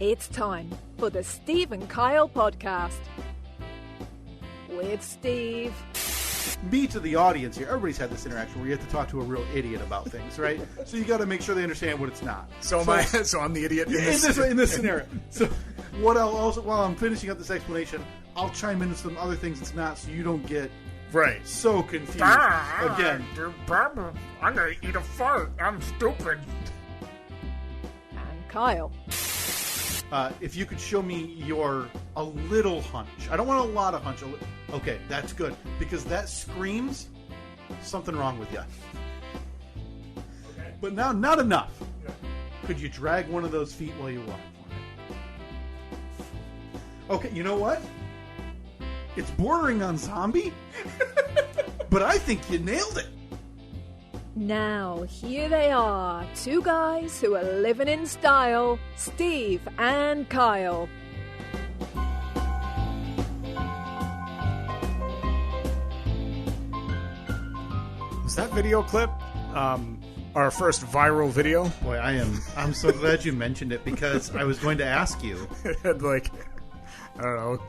It's time for the Steve and Kyle podcast. With Steve. Me to the audience here, everybody's had this interaction where you have to talk to a real idiot about things, right? So you got to make sure they understand what it's not. So I'm the idiot in this scenario. So what I'll also, while I'm finishing up this explanation, I'll chime into some other things it's not, so you don't get so confused. Again, I'm gonna eat a fart. I'm stupid. And Kyle. If you could show me a little hunch. I don't want a lot of hunch. Okay, that's good. Because that screams something wrong with you. Okay. But now, not enough. Yeah. Could you drag one of those feet while you walk? Okay, you know what? It's bordering on zombie. But I think you nailed it. Now, here they are, two guys who are living in style, Steve and Kyle. Was that video clip our first viral video? Boy, I'm so glad you mentioned it because I was going to ask you. It had I don't know, a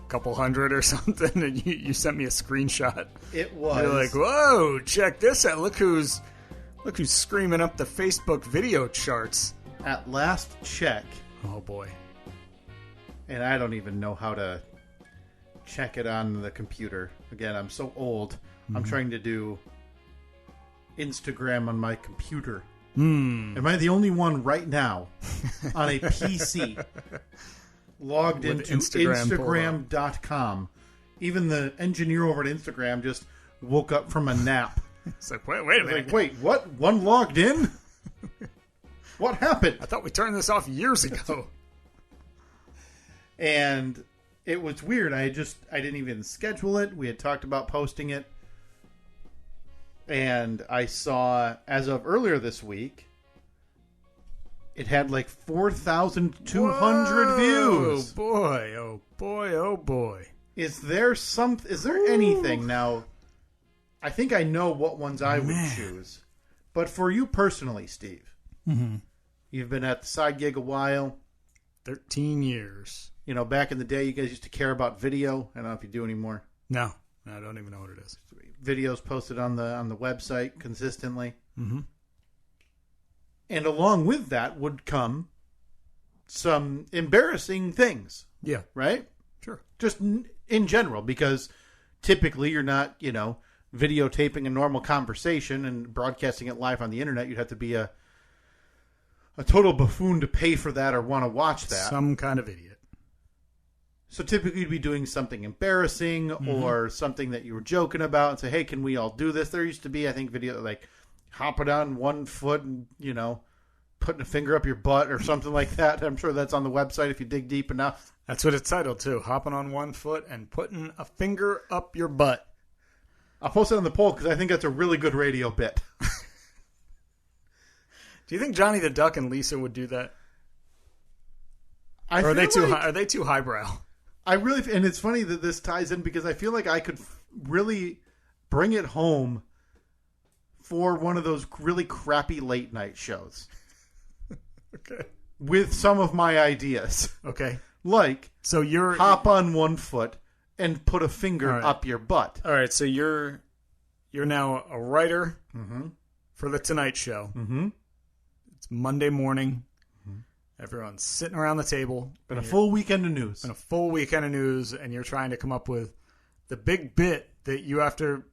couple hundred or something, and you sent me a screenshot. It was. You're like, whoa, check this out. Look who's screaming up the Facebook video charts. At last check. Oh, boy. And I don't even know how to check it on the computer. Again, I'm so old. Mm-hmm. I'm trying to do Instagram on my computer. Am I the only one right now on a PC logged with into Instagram.com? Even the engineer over at Instagram just woke up from a nap. It's like, wait a minute. Like, wait, what? One logged in? What happened? I thought we turned this off years ago. And it was weird. I didn't even schedule it. We had talked about posting it. And I saw, as of earlier this week, it had 4,200 views. Oh boy, oh boy, oh boy. Is there anything now? I think I know what ones I would choose. But for you personally, Steve, you've been at the side gig a while. 13 years. Back in the day, you guys used to care about video. I don't know if you do anymore. No, I don't even know what it is. Videos posted on the website consistently. Mm-hmm. And along with that would come some embarrassing things. Yeah. Right? Sure. Just in general, because typically you're not, videotaping a normal conversation and broadcasting it live on the internet. You'd have to be a total buffoon to pay for that or want to watch that. Some kind of idiot. So typically you'd be doing something embarrassing or something that you were joking about and say, hey, can we all do this? There used to be, I think, video like hopping on one foot and, putting a finger up your butt or something like that. I'm sure that's on the website if you dig deep enough. That's what it's titled, too. Hopping on one foot and putting a finger up your butt. I'll post it on the poll because I think that's a really good radio bit. Do you think Johnny the Duck and Lisa would do that? Or are they too highbrow? And it's funny that this ties in because I feel like I could really bring it home for one of those really crappy late night shows. Okay. With some of my ideas. Okay. So you're hop on one foot and put a finger up your butt. All right, so you're now a writer for The Tonight Show. Mm-hmm. It's Monday morning. Mm-hmm. Everyone's sitting around the table. Been a full weekend of news. And you're trying to come up with the big bit that you have to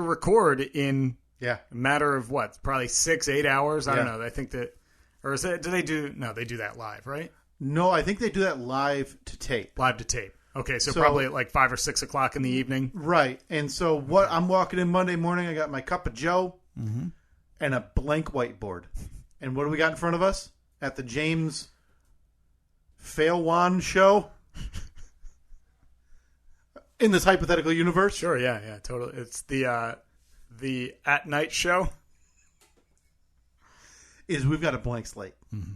record in a matter of what? Probably 6-8 hours? I don't know. I think that, or is it, they do that live, right? No, I think they do that live to tape. Okay, so probably at 5 or 6 o'clock in the evening. Right. And so I'm walking in Monday morning, I got my cup of Joe and a blank whiteboard. And what do we got in front of us? At the James Failwan show? In this hypothetical universe? Sure, yeah, totally. It's the At Night show. We've got a blank slate. Mm-hmm.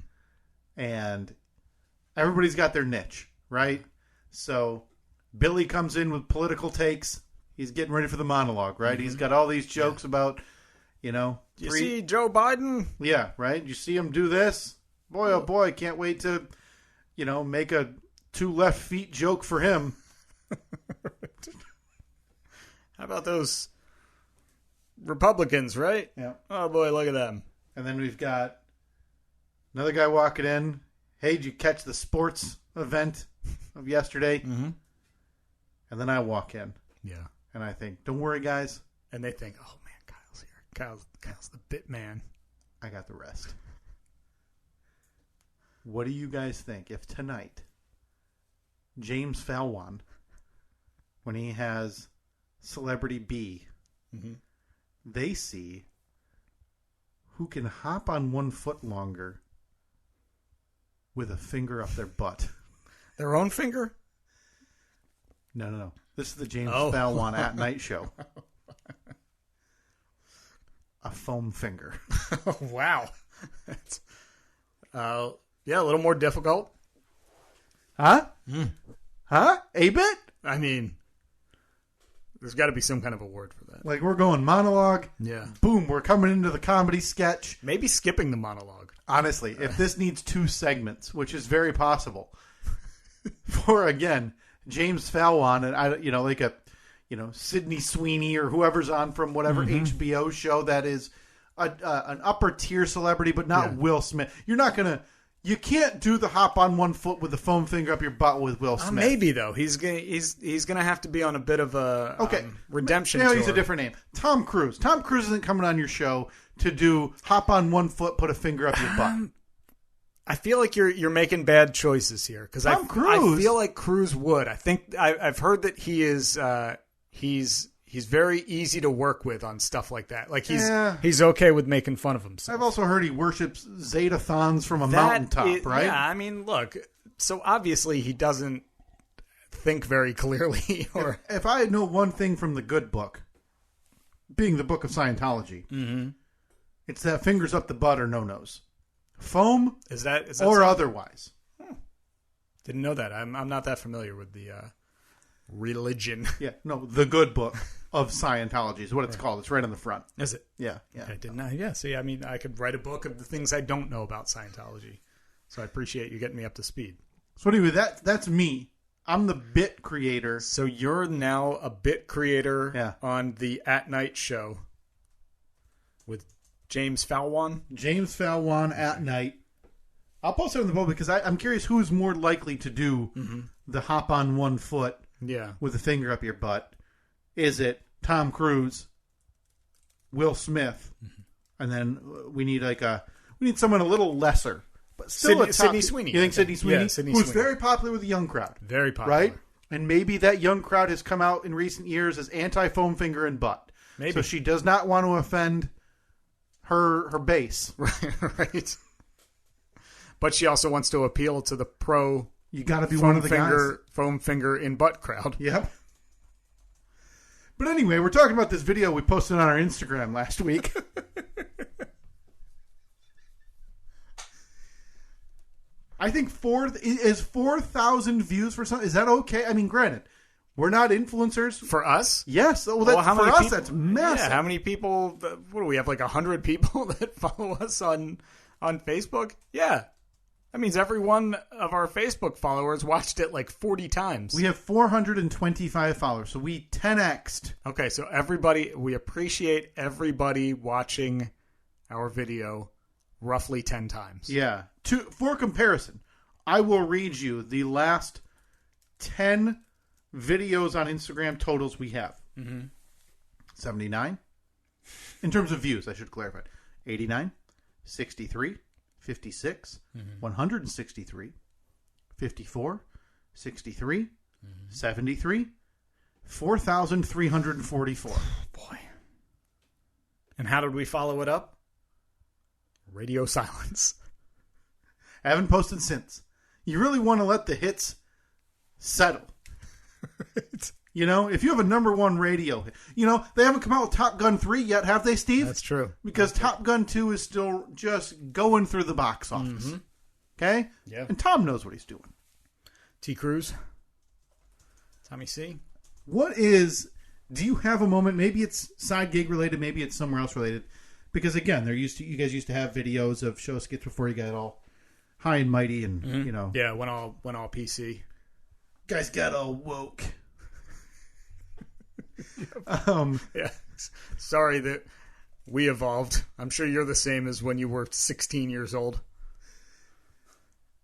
And everybody's got their niche, right? So Billy comes in with political takes. He's getting ready for the monologue, right? Mm-hmm. He's got all these jokes about, You see Joe Biden? Yeah, right? You see him do this? Boy, oh boy, can't wait to make a 2 left feet joke for him. How about those Republicans, right? Yeah. Oh, boy, look at them. And then we've got another guy walking in. Hey, did you catch the sports event of yesterday? Mm-hmm. And then I walk in. Yeah. And I think, don't worry, guys. And they think, oh, man, Kyle's here. Kyle's the bit man. I got the rest. What do you guys think if tonight James Falwan, when he has Celebrity B, they see who can hop on 1 foot longer with a finger up their butt? Their own finger? No. This is the James Falwan at night show. A foam finger. Oh, wow. That's, yeah, a little more difficult. Huh? Huh? A bit? I mean, there's got to be some kind of award for that. Like, we're going monologue. Yeah. Boom, we're coming into the comedy sketch. Maybe skipping the monologue. Honestly, if this needs 2 segments, which is very possible, for, again, James Falwan and, like a, Sydney Sweeney or whoever's on from whatever HBO show that is an upper tier celebrity, but not Will Smith. You can't do the hop on 1 foot with the foam finger up your butt with Will Smith. Maybe though he's gonna have to be on a bit of a redemption. Now tour. He's a different name. Tom Cruise. Tom Cruise isn't coming on your show to do hop on 1 foot, put a finger up your butt. I feel like you're making bad choices here because I feel like Cruise would. I think I've heard that he is he's very easy to work with on stuff like that. Like he's okay with making fun of himself. I've also heard he worships Zeta-thons from a mountaintop, right? Yeah, I mean, look. So obviously he doesn't think very clearly. Or if I know one thing from the good book, being the book of Scientology, it's that fingers up the butt or no-nos. Foam is that or something? otherwise. Didn't know that. I'm not that familiar with the religion. Yeah, no, the good book of Scientology is what it's called. It's right on the front. Is it? Yeah. I didn't know. Yeah, see, I mean, I could write a book of the things I don't know about Scientology. So I appreciate you getting me up to speed. So anyway, that's me. I'm the bit creator. So you're now a bit creator on the At Night show with James Falwan? James Falwan at night. I'll post it on the boat because I'm curious who's more likely to do the hop on 1 foot with a finger up your butt. Is it Tom Cruise, Will Smith, and then we need someone a little lesser, but still Sydney Sweeney. You think Sydney Sweeney? Yeah, Sydney who's Sweeney. very popular with the young crowd. Very popular. Right? And maybe that young crowd has come out in recent years as anti-foam finger and butt. Maybe. So she does not want to offend her base. Right. But she also wants to appeal to the pro. You got to be one of the guys. Foam finger in butt crowd. Yep. But anyway, we're talking about this video we posted on our Instagram last week. I think 4,000 views for something. Is that okay? I mean, granted, we're not influencers. For us? Yes. Well, for us, people? That's massive. Yeah, how many people? What do we have? Like 100 people that follow us on Facebook? Yeah. That means every one of our Facebook followers watched it like 40 times. We have 425 followers, so we 10x'd. Okay, so everybody, we appreciate everybody watching our video roughly 10 times. Yeah. For comparison, I will read you the last 10 videos on Instagram totals we have. 79. In terms of views, I should clarify. 89, 63, 56, 163, 54, 63, 73, 4,344. Boy. And how did we follow it up? Radio silence. I haven't posted since. You really want to let the hits settle. Right. You know, if you have a number one radio hit, they haven't come out with Top Gun 3 yet, have they, Steve? That's true. Because Top Gun 2 is still just going through the box office. Okay? Yeah. And Tom knows what he's doing. T. Cruz. Tommy C. Do you have a moment, maybe it's side gig related, maybe it's somewhere else related, because again, you guys used to have videos of show skits before you got all high and mighty, and yeah, went all PC. Guys got all woke. Yeah, sorry that we evolved. I'm sure you're the same as when you were 16 years old.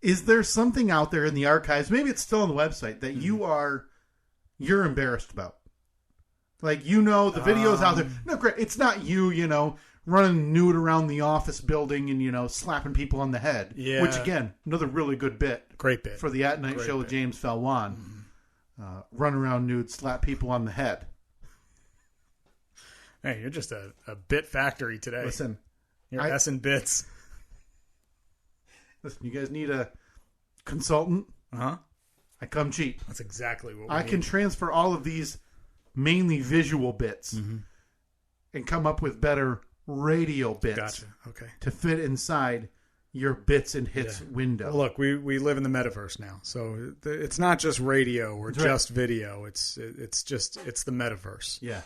Is there something out there in the archives, maybe it's still on the website, that you're embarrassed about? Like, the videos out there. No, great. It's not you, running nude around the office building and, slapping people on the head. Yeah. Which, again, another really good bit. Great bit. For the At Night show with James Falwan. Run around nude, slap people on the head. Hey, you're just a bit factory today. Listen. You're S&B bits. Listen, you guys need a consultant? Uh-huh. I come cheap. That's exactly what we I need. can transfer all of these mainly visual bits and come up with better radio bits. Gotcha. Okay. To fit inside your bits and hits window. Well, look, we live in the metaverse now, so it's not just radio or just video. It's the metaverse. Yeah.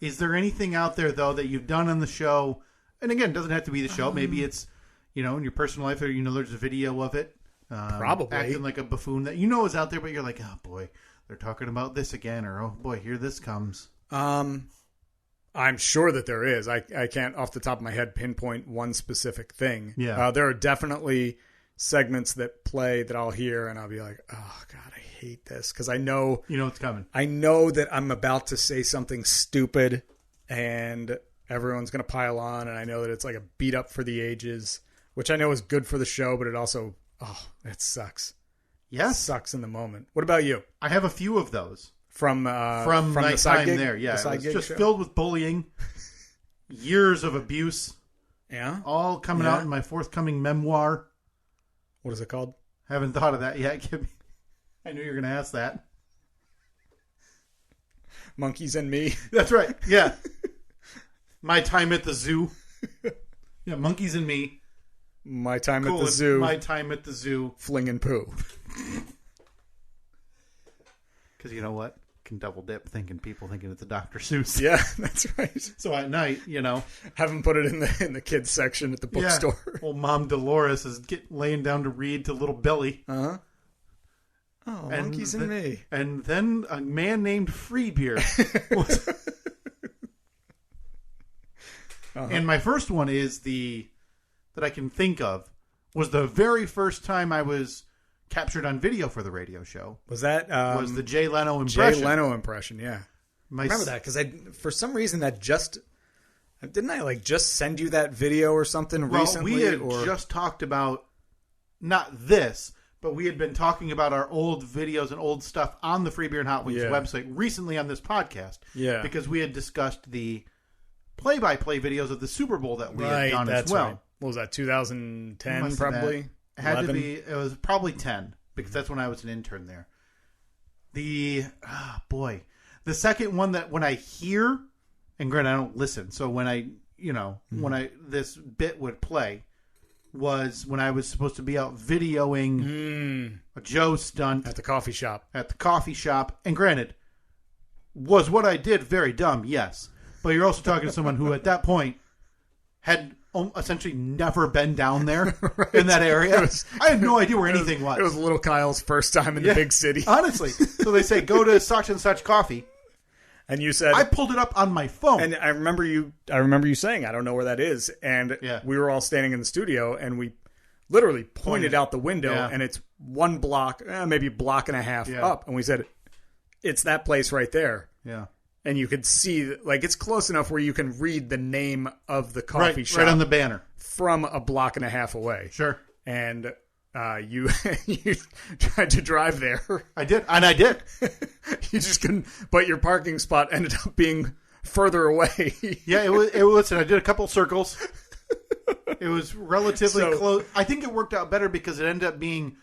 Is there anything out there though that you've done on the show? And again, it doesn't have to be the show. Maybe it's in your personal life, or there's a video of it. Probably acting like a buffoon that is out there, but you're like, oh boy, they're talking about this again, or oh boy, here this comes. I'm sure that there is. I can't off the top of my head pinpoint one specific thing. Yeah. There are definitely segments that play that I'll hear and I'll be like, oh God, I hate this, because I know it's coming. I know that I'm about to say something stupid and everyone's going to pile on, and I know that it's like a beat up for the ages, which I know is good for the show, but it also, it sucks. Yes. It sucks in the moment. What about you? I have a few of those. From my the side time gig? there, yeah. The It was just filled with bullying, years of abuse. Yeah. All coming out in my forthcoming memoir. What is it called? Haven't thought of that yet. I knew you were going to ask that. Monkeys and Me. That's right. Yeah. My Time at the Zoo. Yeah, Monkeys and Me. My Time at the Zoo. My Time at the Zoo. Fling and Poo. Because you know what? Can double dip people thinking it's a Dr. Seuss. Yeah, that's right. So at night, have them put it in the kids section at the bookstore. Old Mom Dolores is laying down to read to little Billy. Oh, Monkeys and Me. And then a man named Freebeer. And my first one is that I can think of was the very first time I was captured on video for the radio show. Was that was the Jay Leno impression? Jay Leno impression, yeah. I remember that because for some reason that didn't I just send you that video or something recently? We had just talked about not this, but we had been talking about our old videos and old stuff on the Free Beer and Hot Wings website recently on this podcast. Yeah, because we had discussed the play-by-play videos of the Super Bowl that we had done as well. Right. What was that? 2010 probably. It had 11? To be. It was probably 10 because that's when I was an intern there. The second one that when I hear, and granted I don't listen, so when I when this bit would play was when I was supposed to be out videoing a Joe stunt at the coffee shop. And granted, was what I did very dumb? Yes, but you're also talking to someone who at that point had essentially never been down there right. in that area. I had no idea where anything was. It was little Kyle's first time in the big city. Honestly. So they say, go to such and such coffee. And you said... I pulled it up on my phone. And I remember you saying, I don't know where that is. And we were all standing in the studio, and we literally pointed out the window, and it's one block, maybe a block and a half up. And we said, it's that place right there. Yeah. And you could see, it's close enough where you can read the name of the coffee shop. Right on the banner. From a block and a half away. Sure. And you tried to drive there. I did. And I did. You just couldn't. But your parking spot ended up being further away. Yeah, it was. Listen, I did a couple circles. It was relatively close. I think it worked out better because it ended up being...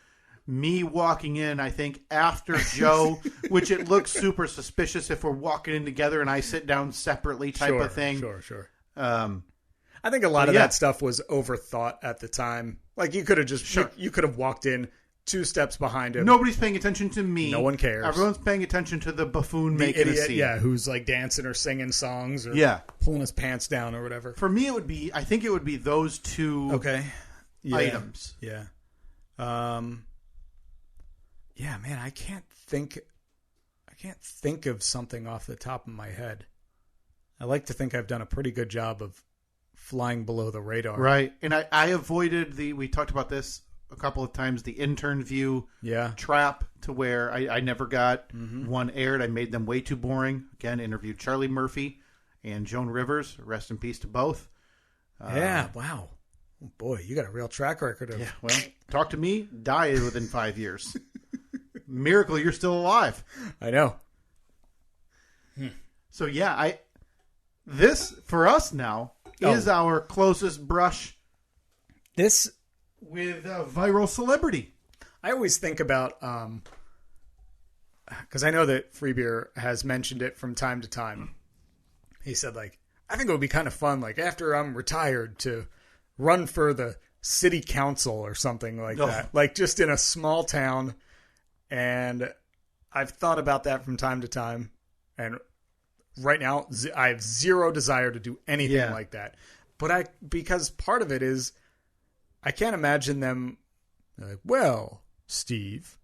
me walking in, I think, after Joe, which it looks super suspicious if we're walking in together and I sit down separately type of thing. Sure. I think a lot of that stuff was overthought at the time. You could have just, you could have walked in 2 steps behind him. Nobody's paying attention to me. No one cares. Everyone's paying attention to the buffoon making idiot, a scene. Yeah, who's dancing or singing songs or pulling his pants down or whatever. For me, I think it would be those two items. Yeah. Yeah, man, I can't think of something off the top of my head. I like to think I've done a pretty good job of flying below the radar. Right. And I avoided we talked about this a couple of times, the intern view trap, to where I never got one aired. I made them way too boring. Again, interviewed Charlie Murphy and Joan Rivers. Rest in peace to both. Wow. Oh boy, you got a real track record of... Yeah, well, talk to me, die within 5 years. Miracle you're still alive. I know. So yeah, this for us now is our closest brush this with a viral celebrity. I always think about, because I know that Free Beer has mentioned it from time to time. He said, like, I think it would be kind of fun, like, after I'm retired, to run for the city council or something like that. Like, just in a small town. And I've thought about that from time to time. And right now, I have zero desire to do anything like that. But because part of it is, I can't imagine them like, well, Steve,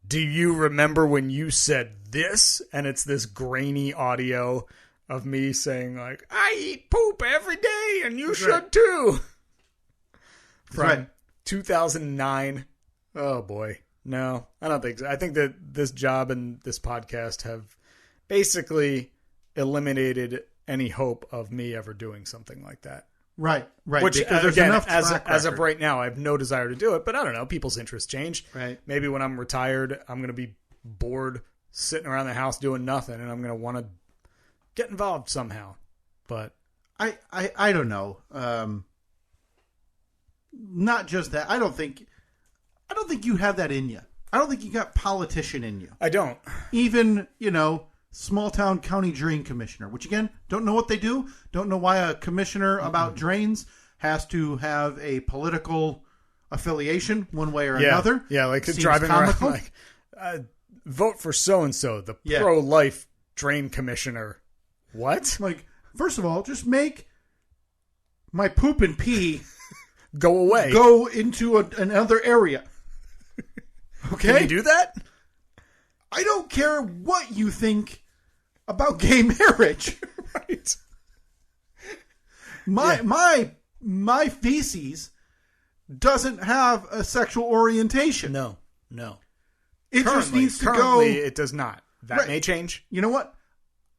do you remember when you said this? And it's this grainy audio of me saying, like, I eat poop every day and you should too. From 2009. Oh, boy. No, I don't think so. I think that this job and this podcast have basically eliminated any hope of me ever doing something like that. Right. Which, because there's again, enough as of right now, I have no desire to do it. But I don't know. People's interests change. Right. Maybe when I'm retired, I'm going to be bored sitting around the house doing nothing, and I'm going to want to get involved somehow. But I don't know. Not just that. I don't think you have that in you. I don't think you got politician in you. I don't. Even, small town county drain commissioner, which again, don't know what they do. Don't know why a commissioner about drains has to have a political affiliation one way or another. Yeah, like seems driving comical. around like, vote for so-and-so, the pro-life drain commissioner. What? Like, first of all, just make my poop and pee go away. Go into another area. Okay? Can you do that? I don't care what you think about gay marriage. Right. My feces doesn't have a sexual orientation. No. It just needs to go. It does not. That may change. You know what?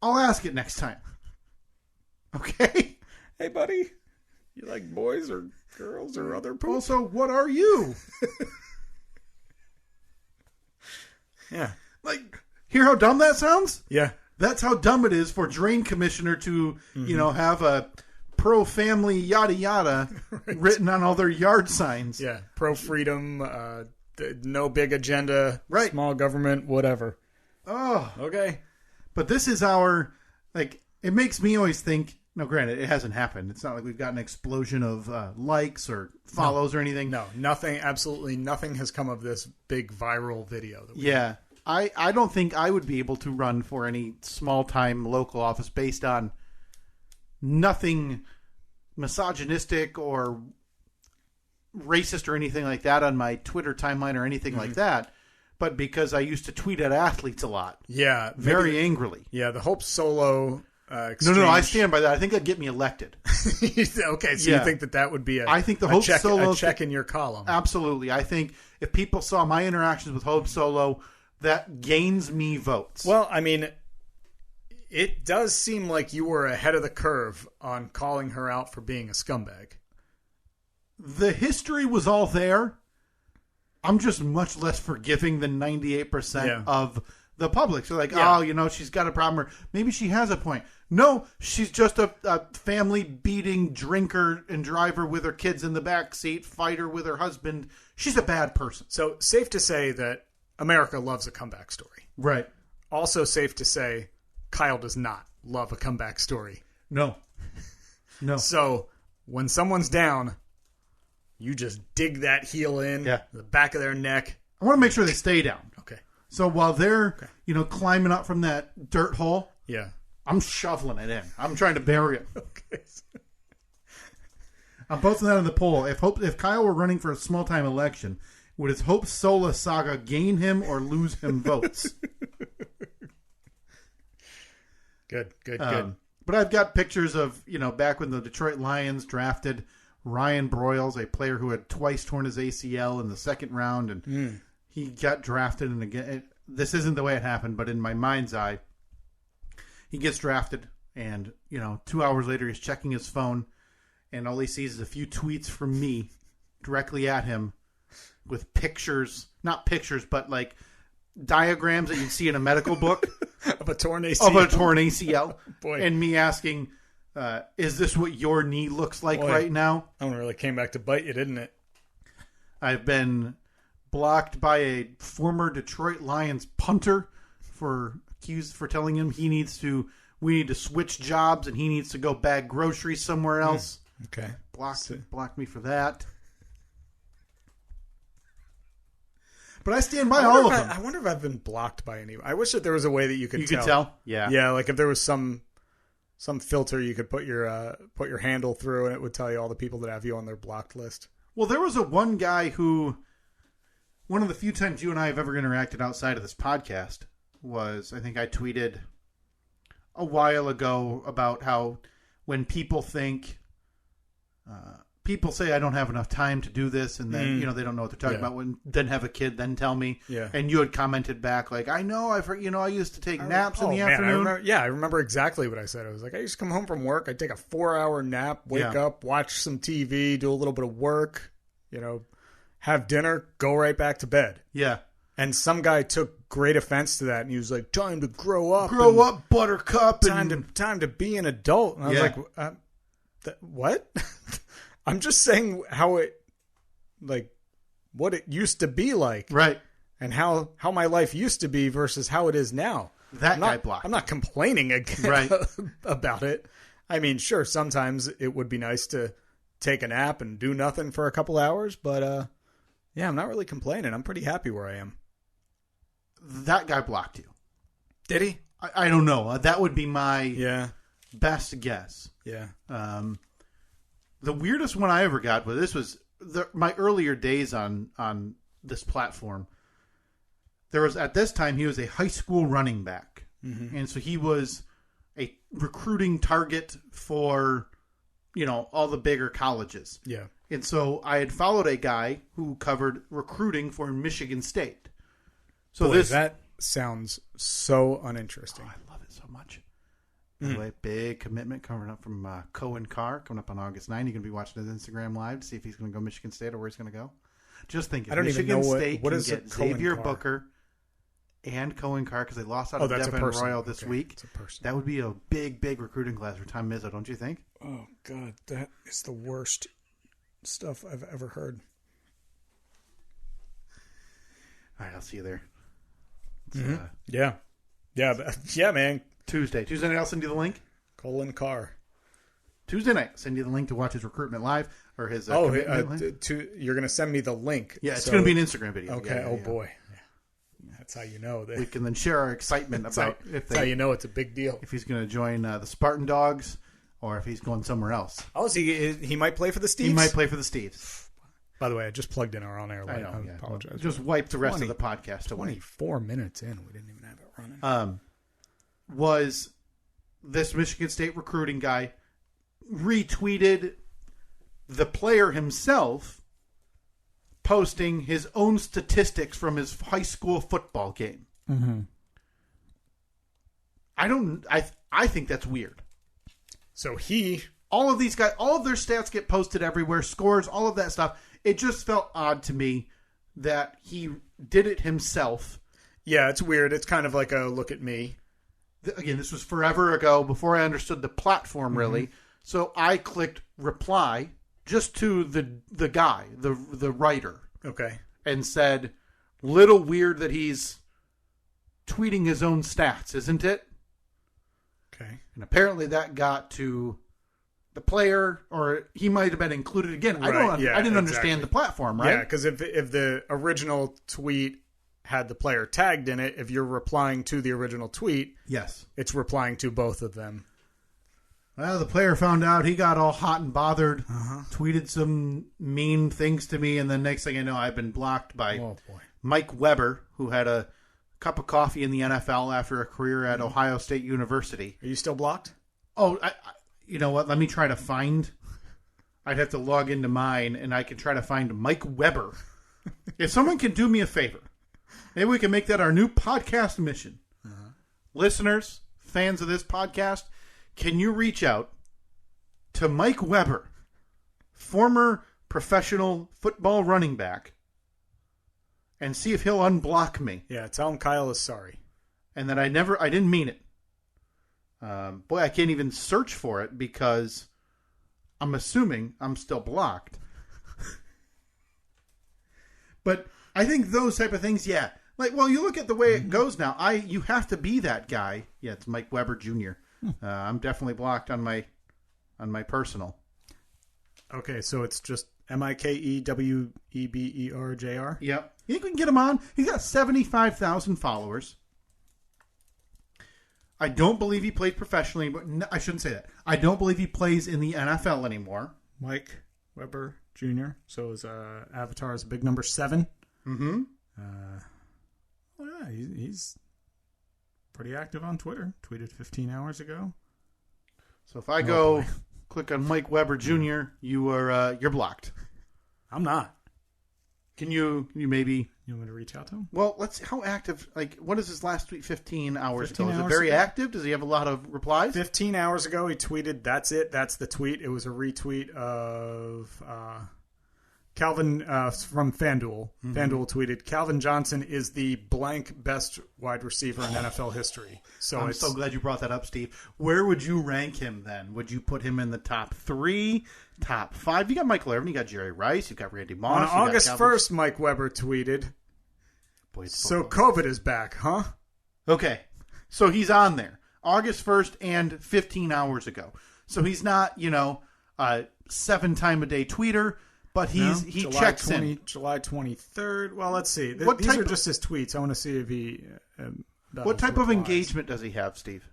I'll ask it next time. Okay? Hey, buddy. You like boys or girls or other poop? Also, what are you? Yeah. Like, hear how dumb that sounds? Yeah. That's how dumb it is for drain commissioner to, have a pro-family yada yada written on all their yard signs. Yeah. Pro-freedom, no big agenda, small government, whatever. Oh. Okay. But this is our, it makes me always think, no, granted, it hasn't happened. It's not like we've got an explosion of likes or follows or anything. No, nothing, absolutely nothing has come of this big viral video. I don't think I would be able to run for any small-time local office based on nothing misogynistic or racist or anything like that on my Twitter timeline or anything like that, but because I used to tweet at athletes a lot. Yeah. Very angrily. Yeah, the Hope Solo exchange. No, I stand by that. I think that'd get me elected. Okay, so you think that would be I think the Hope Solo a check in your column. Absolutely. I think if people saw my interactions with Hope Solo, that gains me votes. Well, I mean, it does seem like you were ahead of the curve on calling her out for being a scumbag. The history was all there. I'm just much less forgiving than 98% of the public. So she's got a problem. Or maybe she has a point. No, she's just a family beating drinker and driver with her kids in the back seat, fighter with her husband. She's a bad person. So safe to say that America loves a comeback story. Right. Also safe to say Kyle does not love a comeback story. No. So when someone's down, you just dig that heel in the back of their neck. I want to make sure they stay down. Okay. So while they're, climbing up from that dirt hole, I'm shoveling it in. I'm trying to bury it. Okay. I'm posting that on the poll. If Kyle were running for a small-time election, Would his Hope Sola saga gain him or lose him votes? Good. But I've got pictures of, back when the Detroit Lions drafted Ryan Broyles, a player who had twice torn his ACL in the second round, and he got drafted. And again, this isn't the way it happened, but in my mind's eye, he gets drafted, and 2 hours later, he's checking his phone, and all he sees is a few tweets from me directly at him with pictures, not pictures, but like diagrams that you'd see in a medical book of a torn ACL. Boy. And me asking, is this what your knee looks like right now? That one really came back to bite you, didn't it? I've been blocked by a former Detroit Lions punter accused for telling him we need to switch jobs and he needs to go bag groceries somewhere else. Okay. Blocked me for that. But I stand by all of them. I wonder if I've been blocked by any. I wish that there was a way that you could tell. You could tell? Yeah. Yeah, like if there was some filter you could put your handle through and it would tell you all the people that have you on their blocked list. Well, there was one guy who, one of the few times you and I have ever interacted outside of this podcast was, I think I tweeted a while ago about how when people think, people say I don't have enough time to do this, and then they don't know what they're talking about. Then have a kid, then tell me. Yeah. And you had commented back like, I know, I used to take naps in the afternoon. I remember exactly what I said. I was like, I used to come home from work, I'd take a 4-hour nap, wake up, watch some TV, do a little bit of work, have dinner, go right back to bed. Yeah. And some guy took great offense to that, and he was like, "Time to grow up, Buttercup, time to be an adult." And I was like, "What?" I'm just saying what it used to be like, right? And how my life used to be versus how it is now. Guy blocked. I'm not complaining again about it. I mean, sure, sometimes it would be nice to take a nap and do nothing for a couple hours, but I'm not really complaining. I'm pretty happy where I am. That guy blocked you. Did he? I don't know. That would be my best guess. Yeah. The weirdest one I ever got, but this was my earlier days on this platform. There was, at this time, he was a high school running back. Mm-hmm. And so he was a recruiting target for, all the bigger colleges. Yeah. And so I had followed a guy who covered recruiting for Michigan State. So that sounds so uninteresting. Oh, I love it so much. By the way, big commitment coming up from Cohen Carr coming up on August 9. You're going to be watching his Instagram live to see if he's going to go Michigan State or where he's going to go. Just think, if Michigan State can get Xavier Booker and Cohen Carr because they lost out of Devin Royal this week, that would be a big, big recruiting class for Tom Izzo, don't you think? Oh, God, that is the worst stuff I've ever heard. All right, I'll see you there. Yeah, man. Tuesday night, I'll send you the link. Colin Carr. Tuesday night, send you the link to watch his recruitment live or his. You're going to send me the link. Yeah, it's going to be an Instagram video. Okay. Boy, that's how you know that we can then share our excitement about that's how you know it's a big deal. If he's going to join the Spartan Dogs or if he's going somewhere else. Oh, so he might play for the Steves. He might play for the Steves. By the way, I just plugged in our on-air light. I apologize. Just wipe the rest of the podcast away. 24 minutes in, we didn't even have it running. Was this Michigan State recruiting guy retweeted the player himself posting his own statistics from his high school football game. Mm-hmm. I think that's weird. So all of these guys, all of their stats get posted everywhere, scores, all of that stuff. It just felt odd to me that he did it himself. Yeah, it's weird. It's kind of like a look at me. Again, this was forever ago, before I understood the platform, really. Mm-hmm. So I clicked reply just to the guy, the writer. Okay. And said, little weird that he's tweeting his own stats, isn't it? Okay. And apparently that got to the player, or he might have been included again. Right. I didn't understand the platform, right? Yeah, because if the original tweet had the player tagged in it, if you're replying to the original tweet, yes, it's replying to both of them. Well, the player found out. He got all hot and bothered, tweeted some mean things to me, and then next thing I know, I've been blocked by Mike Weber, who had a cup of coffee in the NFL after a career at Ohio State University. Are you still blocked? Oh, you know what? Let me try to find. I'd have to log into mine, and I can try to find Mike Weber. If someone can do me a favor, maybe we can make that our new podcast mission. Listeners, fans of this podcast, can you reach out to Mike Weber, former professional football running back, and see if he'll unblock me? Yeah, tell him Kyle is sorry. And that I didn't mean it. Boy, I can't even search for it because I'm assuming I'm still blocked. But I think those type of things, yeah. Like, well, you look at the way it goes now. You have to be that guy. Yeah, it's Mike Weber Jr. I'm definitely blocked on my personal. Okay, so it's just MikeWeberJr. Yep. You think we can get him on? He's got 75,000 followers. I don't believe he played professionally, but I shouldn't say that. I don't believe he plays in the NFL anymore. Mike Weber Jr. So his avatar is a big number 7. Mm-hmm. Yeah, he's pretty active on Twitter. Tweeted 15 hours ago. So if I go click on Mike Weber Jr., you're blocked. I'm not. Can you maybe... You want me to reach out to him? Well, let's see. How active... Like, what is his last tweet 15 hours ago? Is it hours very ago? active? Does he have a lot of replies? 15 hours ago, he tweeted, that's it. That's the tweet. It was a retweet of Calvin from FanDuel. Mm-hmm. FanDuel tweeted, Calvin Johnson is the blank best wide receiver in NFL history. So I'm so glad you brought that up, Steve. Where would you rank him then? Would you put him in the top 3, top 5? You got Michael Irvin, you got Jerry Rice, you got Randy Moss. On August 1st, Mike Weber tweeted, Boy, so COVID is back, huh? Okay. So he's on there. August 1st and 15 hours ago. So he's not, a 7-time-a-day tweeter, but he checks in. July 23rd. Well, let's see. These are just his tweets. I want to see if he... what type of engagement does he have, Steve?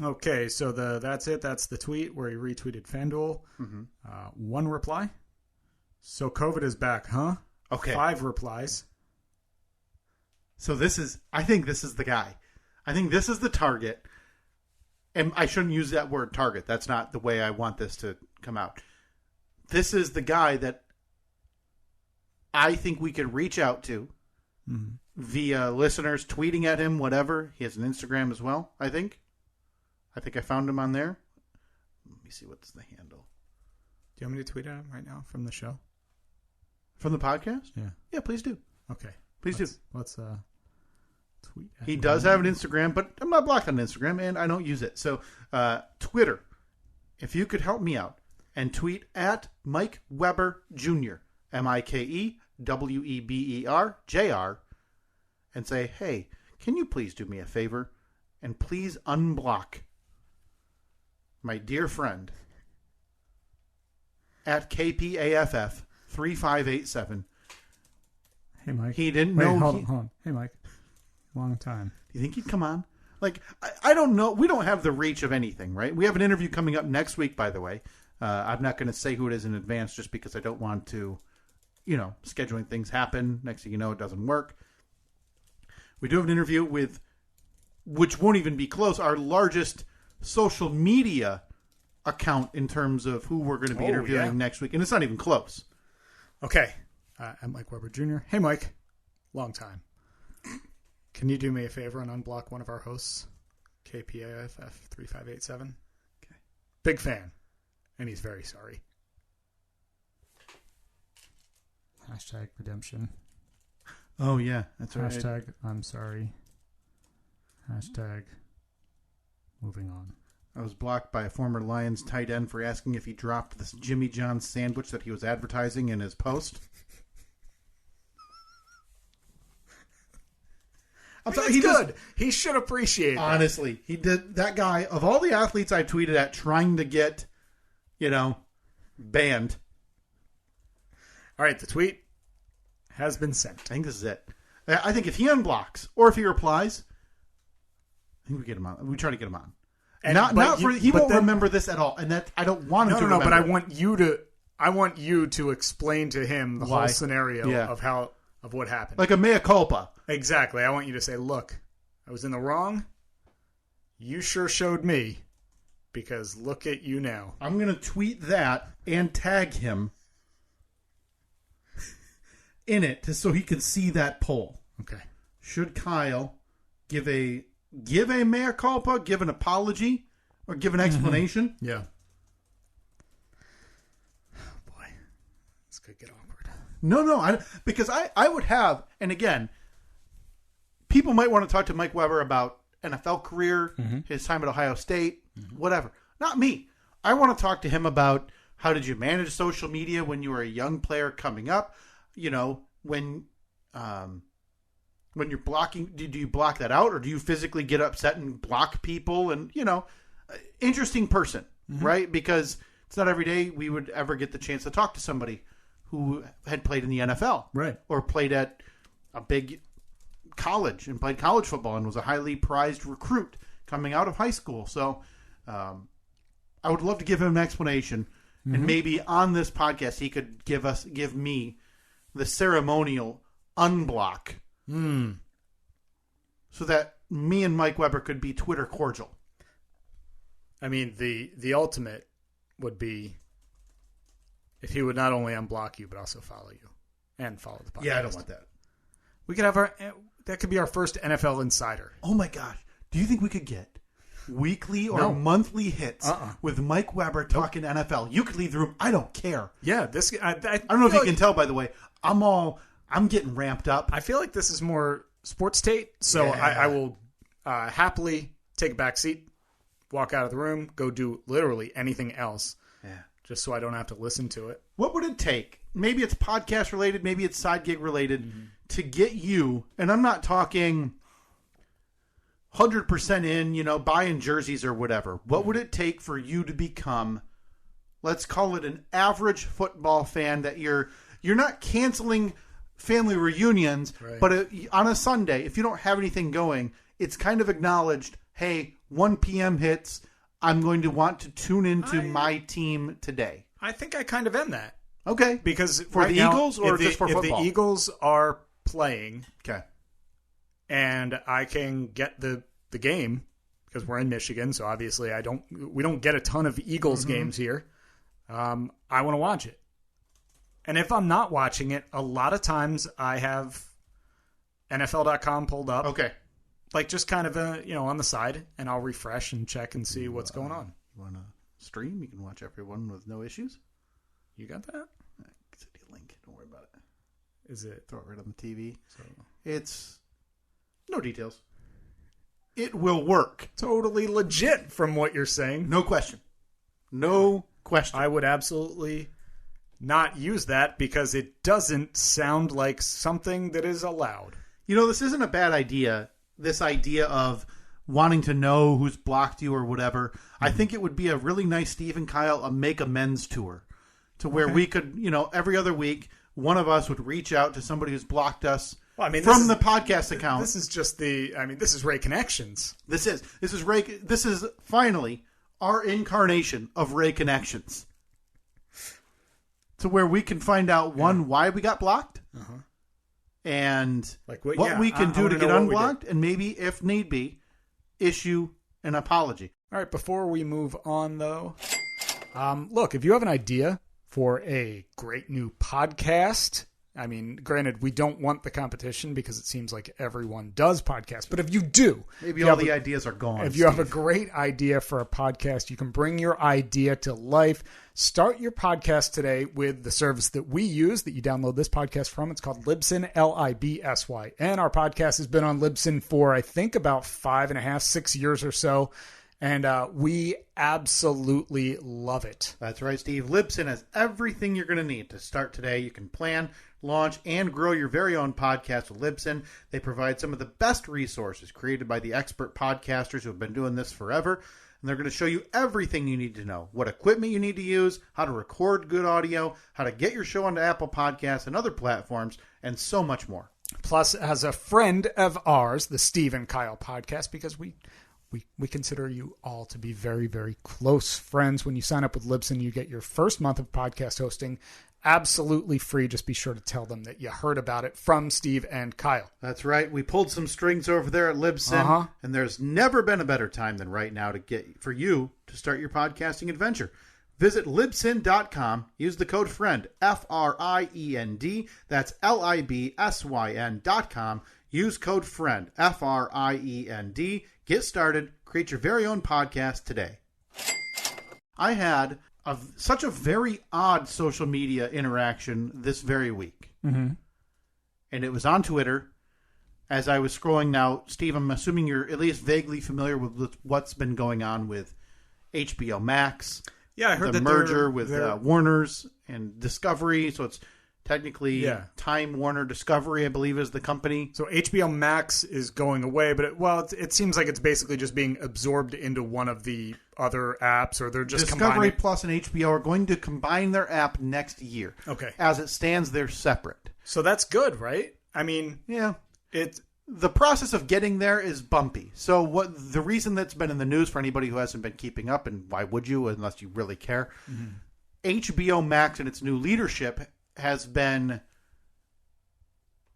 Okay, so that's it. That's the tweet where he retweeted FanDuel. Mm-hmm. 1 reply. So COVID is back, huh? Okay. 5 replies. So I think this is the guy. I think this is the target. And I shouldn't use that word target. That's not the way I want this to come out. This is the guy that I think we could reach out to via listeners tweeting at him, whatever. He has an Instagram as well, I think. I think I found him on there. Let me see what's the handle. Do you want me to tweet at him right now from the show? From the podcast? Yeah. Yeah, please do. Okay. Please do. Let's tweet. He does have an Instagram, but I'm not blocked on Instagram, and I don't use it. So, Twitter, if you could help me out and tweet at Mike Weber Jr., MikeWeber Jr., and say, hey, can you please do me a favor and please unblock my dear friend at KPAFF 3587. Hey, Mike. He didn't know. Hold on. Hey, Mike. Long time. Do you think he'd come on? Like, I don't know. We don't have the reach of anything, right? We have an interview coming up next week, by the way. I'm not going to say who it is in advance just because I don't want to, scheduling things happen. Next thing you know, it doesn't work. We do have an interview with, which won't even be close, our largest social media account in terms of who we're going to be interviewing next week. And it's not even close. Okay. I'm Mike Weber Jr. Hey, Mike. Long time. Can you do me a favor and unblock one of our hosts? KPAFF 3587. Okay. Big fan. And he's very sorry. Hashtag redemption. Oh, yeah. That's right. Hashtag I'm sorry. Hashtag moving on. I was blocked by a former Lions tight end for asking if he dropped this Jimmy John's sandwich that he was advertising in his post. I'm sorry, he's good. He should appreciate that. Honestly, he did. That guy, of all the athletes I tweeted at trying to get, banned. All right, the tweet has been sent. I think this is it. I think if he unblocks or if he replies, I think we get him on. We try to get him on. He won't remember this at all, and that I don't want him to remember. But I want you to explain to him the whole scenario of what happened. Like a mea culpa. Exactly. I want you to say, look, I was in the wrong. You sure showed me, because look at you now. I'm going to tweet that and tag him in it so he can see that poll. Okay. Should Kyle give a mea culpa, give an apology, or give an explanation? Mm-hmm. Yeah. Oh boy, this could get awkward. No, because I would have, and again, people might want to talk to Mike Weber about NFL career, his time at Ohio State, whatever. Not me. I want to talk to him about how did you manage social media when you were a young player coming up? You know, when you're blocking, do you block that out, or do you physically get upset and block people? And, you know, interesting person, right? Because it's not every day we would ever get the chance to talk to somebody who had played in the NFL. Right. Or played at a big college and played college football and was a highly prized recruit coming out of high school. So I would love to give him an explanation. And maybe on this podcast he could give me the ceremonial unblock. So that me and Mike Weber could be Twitter cordial. I mean, the ultimate would be if he would not only unblock you, but also follow you and follow the podcast. Yeah, I don't want that. We could have that could be our first NFL Insider. Oh my gosh. Do you think we could get weekly or monthly hits with Mike Weber talking NFL? You could leave the room. I don't care. Yeah. I don't know if you can tell, by the way. I'm getting ramped up. I feel like this is more sports Tate, so I will happily take a back seat, walk out of the room, go do literally anything else, just so I don't have to listen to it. What would it take? Maybe it's podcast related, maybe it's side gig related, to get you, and I'm not talking 100% in, you know, buying jerseys or whatever. What would it take for you to become, let's call it an average football fan, that you're not canceling family reunions, but on a Sunday, if you don't have anything going, it's kind of acknowledged, hey, 1 p.m. hits, I'm going to want to tune into my team today. I think I kind of am that. Okay. Because for the Eagles or just for football? If the Eagles are playing, okay, and I can get the game, because we're in Michigan, so obviously we don't get a ton of Eagles games here. I want to watch it. And if I'm not watching it, a lot of times I have NFL.com pulled up. Okay. Like just kind of on the side, and I'll refresh and check and see what's going on. You want to stream? You can watch everyone with no issues. You got that? I can send you a link. Don't worry about it. Is it? Throw it right on the TV. So it's no details. It will work. Totally legit from what you're saying. No question. No question. I would absolutely not use that because it doesn't sound like something that is allowed. You know, this isn't a bad idea. This idea of wanting to know who's blocked you or whatever. I think it would be a really nice Steve and Kyle make amends tour to where we could, every other week, one of us would reach out to somebody who's blocked us from the podcast account. This is just this is Ray Connections. This is Ray. This is finally our incarnation of Ray Connections. To where we can find out, why we got blocked. And what we can do to get unblocked, and maybe, if need be, issue an apology. All right, before we move on, though, look, if you have an idea for a great new podcast, I mean, granted, we don't want the competition because it seems like everyone does podcasts, but if you do... Maybe all the ideas are gone, If you have a great idea for a podcast, you can bring your idea to life. Start your podcast today with the service that we use, that you download this podcast from. It's called Libsyn, Libsyn. Our podcast has been on Libsyn for, I think, about 5.5, 6 years or so. And we absolutely love it. That's right, Steve. Libsyn has everything you're going to need to start today. You can plan, launch, and grow your very own podcast with Libsyn. They provide some of the best resources created by the expert podcasters who have been doing this forever. And they're going to show you everything you need to know. What equipment you need to use, how to record good audio, how to get your show onto Apple Podcasts and other platforms, and so much more. Plus, as a friend of ours, the Steve and Kyle podcast, because we we consider you all to be very, very close friends. When you sign up with Libsyn, you get your first month of podcast hosting absolutely free. Just be sure to tell them that you heard about it from Steve and Kyle. That's right. We pulled some strings over there at Libsyn, and there's never been a better time than right now for you to start your podcasting adventure. Visit Libsyn.com. Use the code FRIEND, FRIEND. That's LIBSYN.com. Use code FRIEND, FRIEND. Get started. Create your very own podcast today. I had such a very odd social media interaction this very week. Mm-hmm. And it was on Twitter. As I was scrolling now, Steve, I'm assuming you're at least vaguely familiar with what's been going on with HBO Max. Yeah, I heard the that merger with Warner's and Discovery. So it's technically Time Warner Discovery, I believe, is the company. So HBO Max is going away, but it seems like it's basically just being absorbed into one of the other apps, or they're just Discovery Plus and HBO are going to combine their app next year. Okay, as it stands, they're separate. So that's good, right? I mean, yeah, the process of getting there is bumpy. So the reason that's been in the news for anybody who hasn't been keeping up, and why would you unless you really care? Mm-hmm. HBO Max and its new leadership has been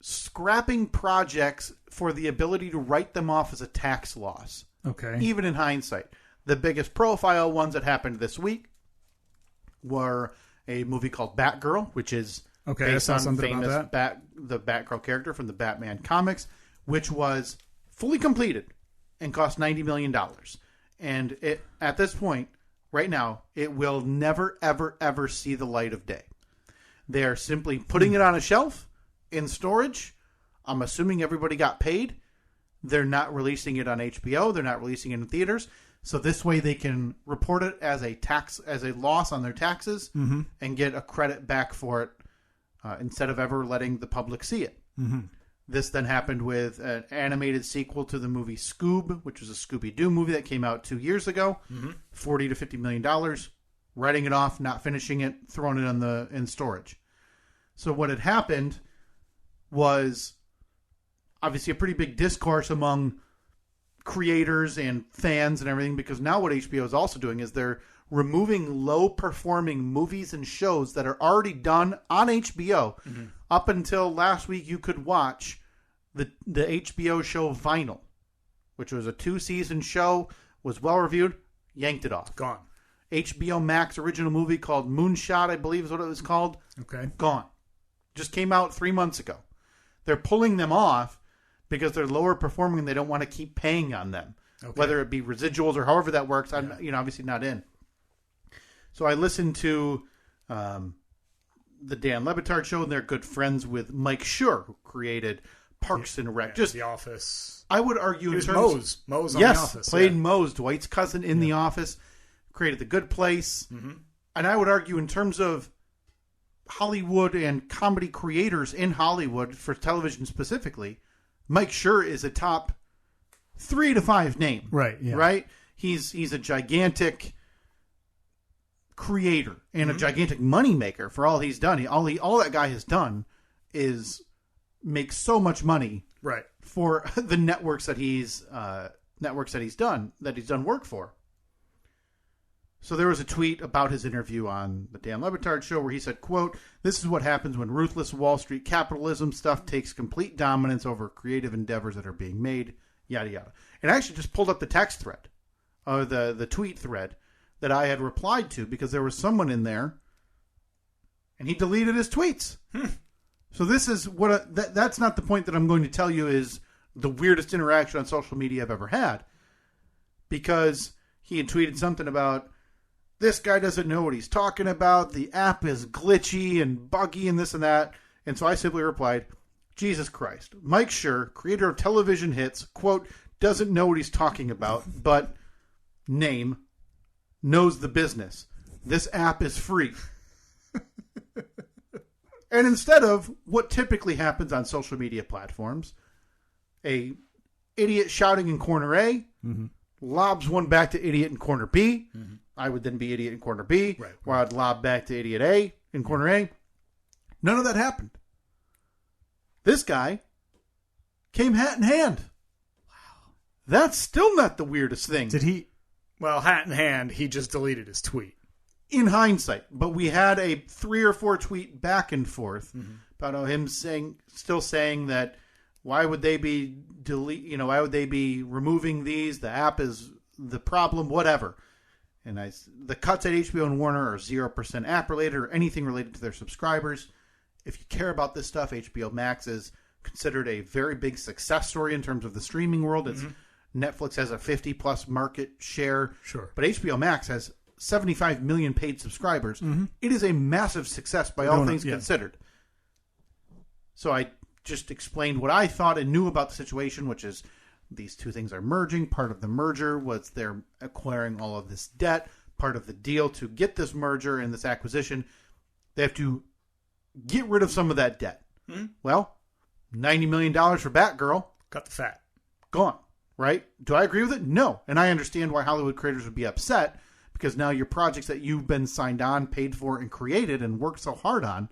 scrapping projects for the ability to write them off as a tax loss. Okay. Even in hindsight. The biggest profile ones that happened this week were a movie called Batgirl, which is based on famous the Batgirl character from the Batman comics, which was fully completed and cost $90 million. And at this point, right now, it will never, ever, ever see the light of day. They are simply putting it on a shelf in storage. I'm assuming everybody got paid. They're not releasing it on HBO. They're not releasing it in theaters. So this way they can report it as a loss on their taxes and get a credit back for it instead of ever letting the public see it. Mm-hmm. This then happened with an animated sequel to the movie Scoob, which was a Scooby-Doo movie that came out 2 years ago. $40 to $50 million. Writing it off, not finishing it, throwing it in storage. So what had happened was obviously a pretty big discourse among creators and fans and everything, because now what HBO is also doing is they're removing low-performing movies and shows that are already done on HBO. Mm-hmm. Up until last week, you could watch the HBO show Vinyl, which was a 2-season show, was well-reviewed, yanked it off. Gone. HBO Max original movie called Moonshot, I believe is what it was called. Okay. Gone. Just came out 3 months ago. They're pulling them off because they're lower performing and they don't want to keep paying on them. Okay. Whether it be residuals or however that works, I'm obviously not in. So I listened to the Dan Le Batard show, and they're good friends with Mike Schur, who created Parks and Rec. Just The Office. I would argue in terms Mose on The Office. Played Mose, Dwight's cousin in The Office. Created The Good Place. Mm-hmm. And I would argue in terms of Hollywood and comedy creators in Hollywood, for television specifically, Mike Schur is a top 3 to 5 name. Right. Yeah. Right? He's a gigantic creator and a gigantic moneymaker for all he's done. All that guy has done is make so much money for the networks that he's done work for. So there was a tweet about his interview on the Dan Le Batard show where he said, quote, "This is what happens when ruthless Wall Street capitalism stuff takes complete dominance over creative endeavors that are being made, yada, yada." And I actually just pulled up the text thread, or the tweet thread that I had replied to, because there was someone in there and he deleted his tweets. So this is that's not the point that I'm going to tell you is the weirdest interaction on social media I've ever had, because he had tweeted something about, this guy doesn't know what he's talking about. The app is glitchy and buggy and this and that. And so I simply replied, Jesus Christ. Mike Schur, creator of television hits, quote, doesn't know what he's talking about, but name, knows the business. This app is free. And instead of what typically happens on social media platforms, a idiot shouting in corner A lobs one back to idiot in corner B. I would then be idiot in corner B, where I'd lob back to idiot A in corner A. None of that happened. This guy came hat in hand. Wow. That's still not the weirdest thing. Did he? Well, hat in hand, he just deleted his tweet. In hindsight, but we had a 3 or 4 tweet back and forth about him still saying that why would they be why would they be removing these? The app is the problem, whatever. And the cuts at HBO and Warner are 0% app related or anything related to their subscribers. If you care about this stuff, HBO Max is considered a very big success story in terms of the streaming world. It's Netflix has a 50+ market share, sure, but HBO Max has 75 million paid subscribers. It is a massive success by all things considered. So I just explained what I thought and knew about the situation, which is these two things are merging. Part of the merger was they're acquiring all of this debt. Part of the deal to get this merger and this acquisition, they have to get rid of some of that debt. Well, $90 million for Batgirl. Cut the fat. Gone, right? Do I agree with it? No. And I understand why Hollywood creators would be upset, because now your projects that you've been signed on, paid for, and created and worked so hard on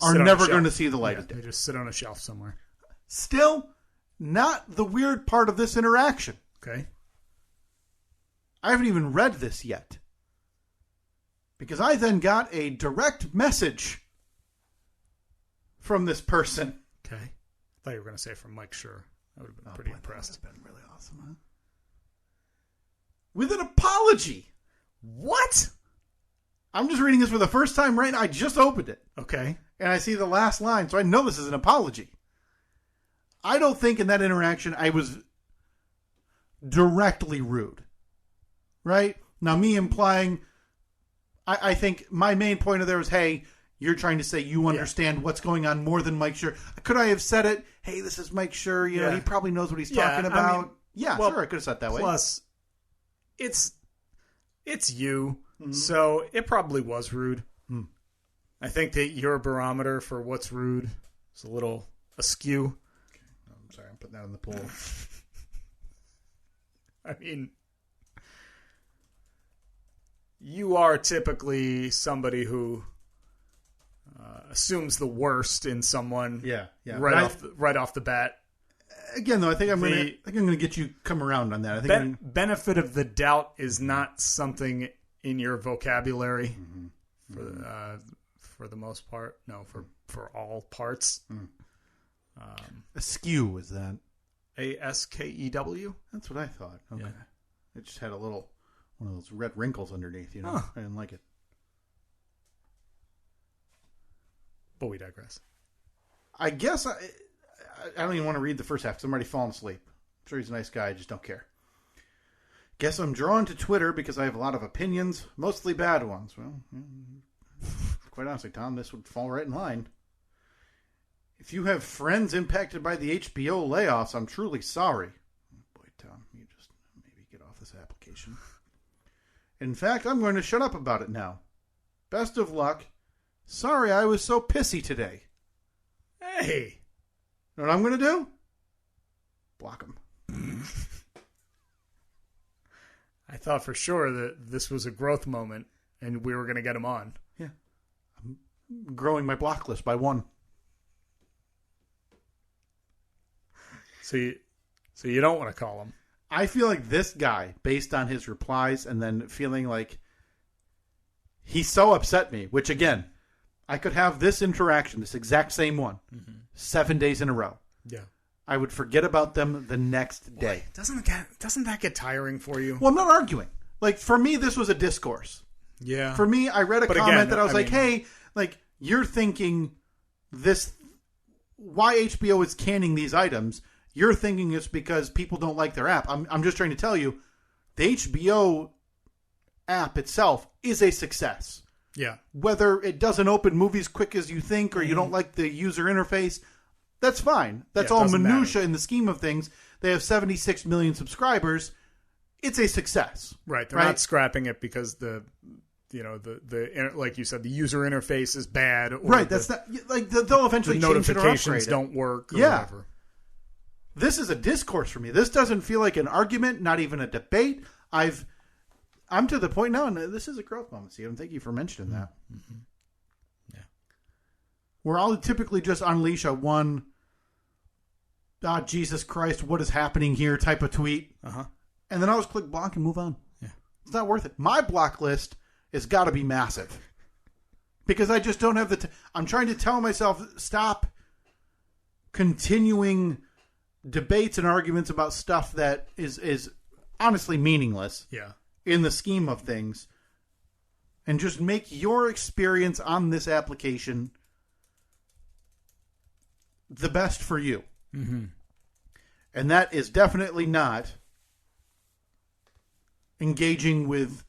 are never going to see the light of day. They just sit on a shelf somewhere. Still, not the weird part of this interaction. Okay. I haven't even read this yet. Because I then got a direct message from this person. Okay. I thought you were going to say from Mike Schur. I would have been pretty impressed. That would have been really awesome, huh? With an apology. What? I'm just reading this for the first time right now. I just opened it. Okay. And I see the last line, so I know this is an apology. I don't think in that interaction I was directly rude. Right? Now, me implying, I think my main point of there was, hey, you're trying to say you understand what's going on more than Mike Schur. Could I have said it? Hey, this is Mike Schur. You know, he probably knows what he's talking about. Sure, I could have said it that way. Plus, it's you, so it probably was rude. I think that your barometer for what's rude is a little askew. Okay. I'm sorry, I'm putting that in the pool. I mean, you are typically somebody who assumes the worst in someone. Yeah. Right off the bat. Again, though, I think I'm going to get you come around on that. I think benefit of the doubt is not something in your vocabulary for the most part. No, for all parts. Askew is that? ASKEW? That's what I thought. Okay. Yeah. It just had one of those red wrinkles underneath. You know, I didn't like it. But we digress. I guess I don't even want to read the first half because I'm already falling asleep. I'm sure he's a nice guy. I just don't care. Guess I'm drawn to Twitter because I have a lot of opinions, mostly bad ones. Well, quite honestly, Tom, this would fall right in line. If you have friends impacted by the HBO layoffs, I'm truly sorry. Boy, Tom, you just maybe get off this application. In fact, I'm going to shut up about it now. Best of luck. Sorry I was so pissy today. Hey. You know what I'm going to do? Block him. I thought for sure that this was a growth moment and we were going to get him on. Yeah. I'm growing my block list by 1. So you don't want to call him. I feel like this guy, based on his replies and then feeling like he so upset me, which again, I could have this interaction, this exact same one, 7 days in a row. Yeah. I would forget about them the next day. Doesn't that get tiring for you? Well, I'm not arguing. Like, for me, this was a discourse. Yeah. For me, I read a comment that I was hey, like, you're thinking this, why HBO is canning these items, you're thinking it's because people don't like their app. I'm just trying to tell you, the HBO app itself is a success. Yeah. Whether it doesn't open movies quick as you think or you don't like the user interface, that's fine. That's all minutia in the scheme of things. They have 76 million subscribers. It's a success. Right. They're not scrapping it because the like you said, the user interface is bad. Or right. That's not like they'll eventually the change notifications it or don't work. Or whatever. This is a discourse for me. This doesn't feel like an argument, not even a debate. I'm to the point now, and this is a growth moment, Steve. Thank you for mentioning that. Mm-hmm. Yeah. Where I'll typically just unleash a one Jesus Christ, what is happening here type of tweet. And then I'll just click block and move on. Yeah. It's not worth it. My block list has got to be massive. Because I just don't have the I'm trying to tell myself, stop continuing debates and arguments about stuff that is honestly meaningless. Yeah. In the scheme of things. And just make your experience on this application the best for you. Mm-hmm. And that is definitely not engaging with,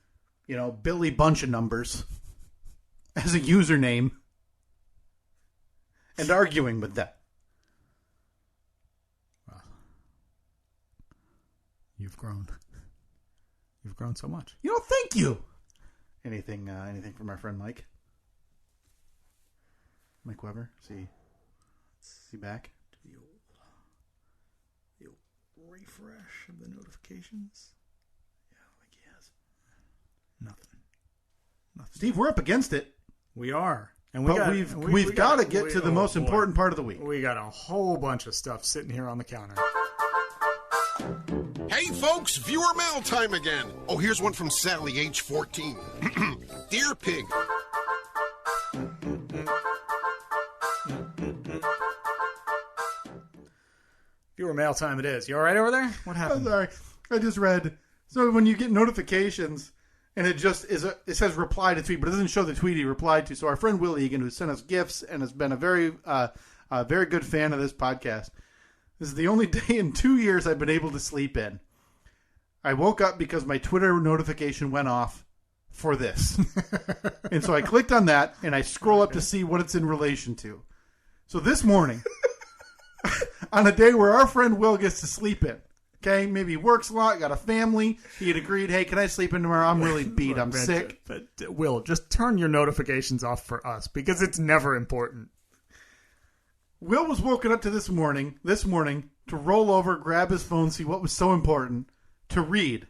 Billy Bunch of Numbers as a username and arguing with that. Wow. You've grown. You've grown so much. Thank you. Anything from our friend Mike? Mike Weber? Is he back? The old refresh of the notifications. Yeah, like he has. Nothing. Steve, we're up against it. We are. And we've got to get to the most important part of the week. We got a whole bunch of stuff sitting here on the counter. Hey folks, viewer mail time again. Oh, here's one from Sally, age 14. Dear Pig. Viewer mail time it is. You all right over there? What happened? I'm sorry. I just read. So when you get notifications and it just it says reply to tweet, but it doesn't show the tweet he replied to. So our friend Will Egan, who sent us gifts and has been a very good fan of this podcast. This is the only day in 2 years I've been able to sleep in. I woke up because my Twitter notification went off for this. And so I clicked on that, and I scroll up to see what it's in relation to. So this morning, on a day where our friend Will gets to sleep in, okay, maybe he works a lot, got a family, he had agreed, hey, can I sleep in tomorrow? I'm really beat, I'm sick. But Will, just turn your notifications off for us, because it's never important. Will was woken up to this morning, to roll over, grab his phone, see what was so important, to read.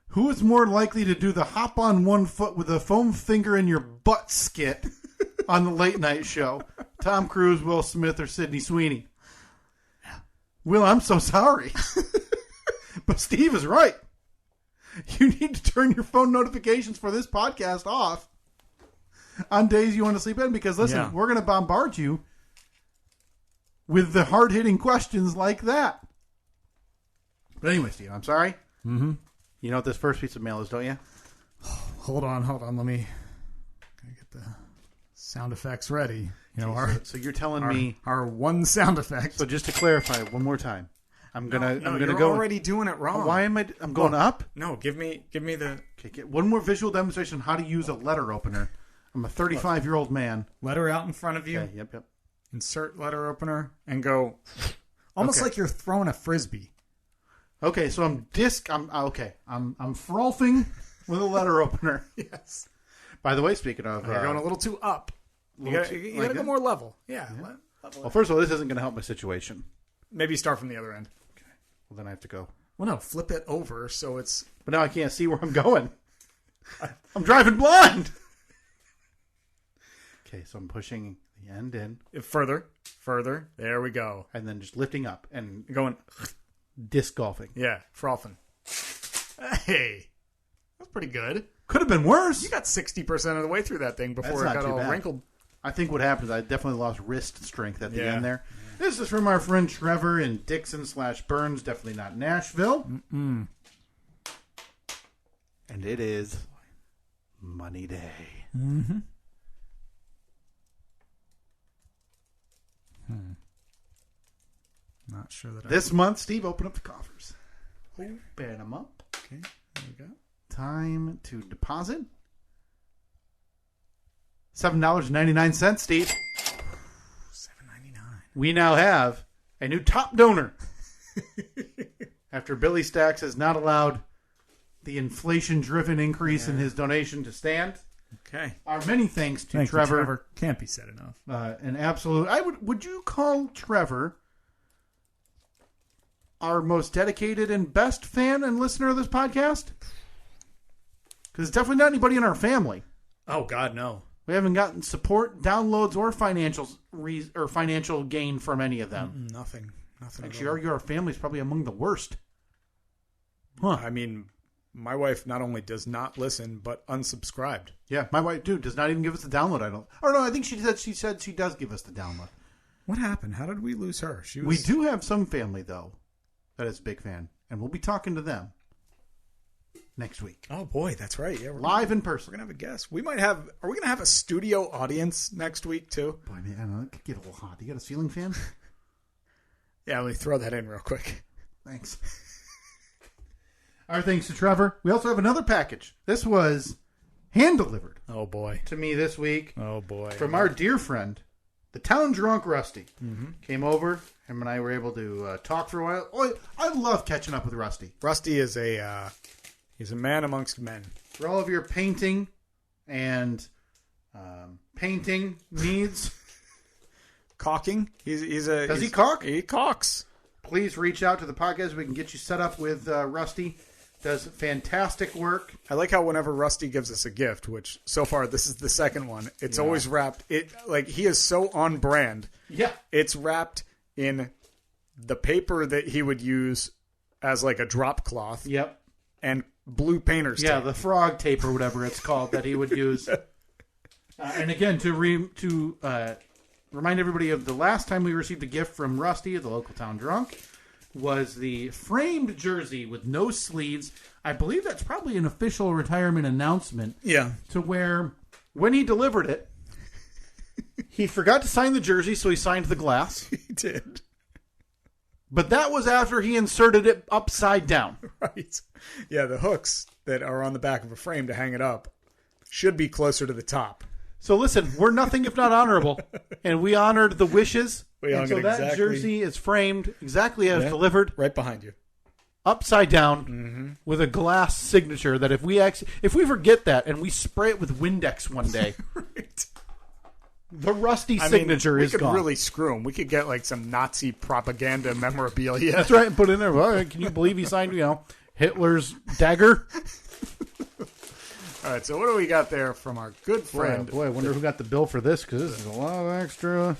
Who is more likely to do the hop on one foot with a foam finger in your butt skit on the late night show? Tom Cruise, Will Smith, or Sydney Sweeney? Will, I'm so sorry. But Steve is right. You need to turn your phone notifications for this podcast off on days you want to sleep in, because listen, we're going to bombard you with the hard-hitting questions like that. But anyway, Steve, I'm sorry. Mm-hmm. You know what this first piece of mail is, don't you? Hold on. Let me get the sound effects ready. So you're telling me our one sound effect. So just to clarify one more time, I'm gonna go. You're already doing it wrong. Why am I? I'm going up. No, give me the. Okay, get one more visual demonstration on how to use a letter opener. I'm a 35-year-old man. Letter out in front of you. Okay, yep. Insert letter opener and go. Almost like you're throwing a frisbee. Okay, so I'm frolfing with a letter opener. Yes. By the way, speaking of, you're going a little too up. You got to go more level. Yeah. Level. Well, first of all, this isn't going to help my situation. Maybe start from the other end. Okay. Well, then I have to go. Well, no, flip it over so it's. But now I can't see where I'm going. I'm driving blind. Okay, so I'm pushing the end in. Further. There we go. And then just lifting up and going. Disc golfing. Yeah, frothing. Hey, that's pretty good. Could have been worse. You got 60% of the way through that thing before it got all wrinkled. I think what happened is I definitely lost wrist strength at the end there. Yeah. This is from our friend Trevor in Dixon/Burns, definitely not Nashville. Mm-mm. And it is Money Day. Mm-hmm. Not sure that this month, Steve, open up the coffers. Open them up. Okay, there we go. Time to deposit. $7.99, Steve. $7.99. We now have a new top donor. After Billy Stacks has not allowed the inflation-driven increase in his donation to stand. Okay. Our many thanks to Trevor. Trevor. Can't be said enough. An absolute. Would you call Trevor our most dedicated and best fan and listener of this podcast? Because it's definitely not anybody in our family. Oh, God, no. We haven't gotten support, downloads, or financial gain from any of them. Nothing. Actually, argue our family's probably among the worst. Huh. I mean, my wife not only does not listen, but unsubscribed. Yeah, my wife, does not even give us the download. I think she said she does give us the download. What happened? How did we lose her? We do have some family, though, that is a big fan. And we'll be talking to them next week. Oh, boy, that's right. Yeah, live in person. We're going to have a guest. Are we going to have a studio audience next week, too? Boy, man, I don't know. It could get a little hot. You got a ceiling fan? Yeah, let me throw that in real quick. Thanks. Our thanks to Trevor. We also have another package. This was hand-delivered. Oh, boy. To me this week. Oh, boy. From our dear friend, the town drunk Rusty. Came over. Him and I were able to talk for a while. Oh, I love catching up with Rusty. Rusty is he's a man amongst men. For all of your painting and painting needs. Caulking. Does he caulk? He caulks. Please reach out to the podcast. We can get you set up with Rusty. Does fantastic work. I like how whenever Rusty gives us a gift, which so far this is the second one, it's always wrapped. He is so on brand. Yeah. It's wrapped in the paper that he would use as like a drop cloth. Yep. And blue painter's tape. Yeah, the frog tape or whatever it's called that he would use. And again, to remind everybody of the last time we received a gift from Rusty at the local town drunk was the framed jersey with no sleeves. I believe that's probably an official retirement announcement. Yeah. To where when he delivered it, he forgot to sign the jersey, so he signed the glass. He did. But that was after he inserted it upside down. Right. Yeah, the hooks that are on the back of a frame to hang it up should be closer to the top. So listen, we're nothing if not honorable. And we honored the wishes. So that jersey is framed exactly as delivered. Right behind you. Upside down with a glass signature that if we forget that and we spray it with Windex one day, right. The Rusty signature is gone. We could really screw him. We could get like some Nazi propaganda memorabilia. That's right. And put in there. Well, can you believe he signed, Hitler's dagger? All right. So what do we got there from our good friend? Boy, I wonder who got the bill for this because this is a lot of extra.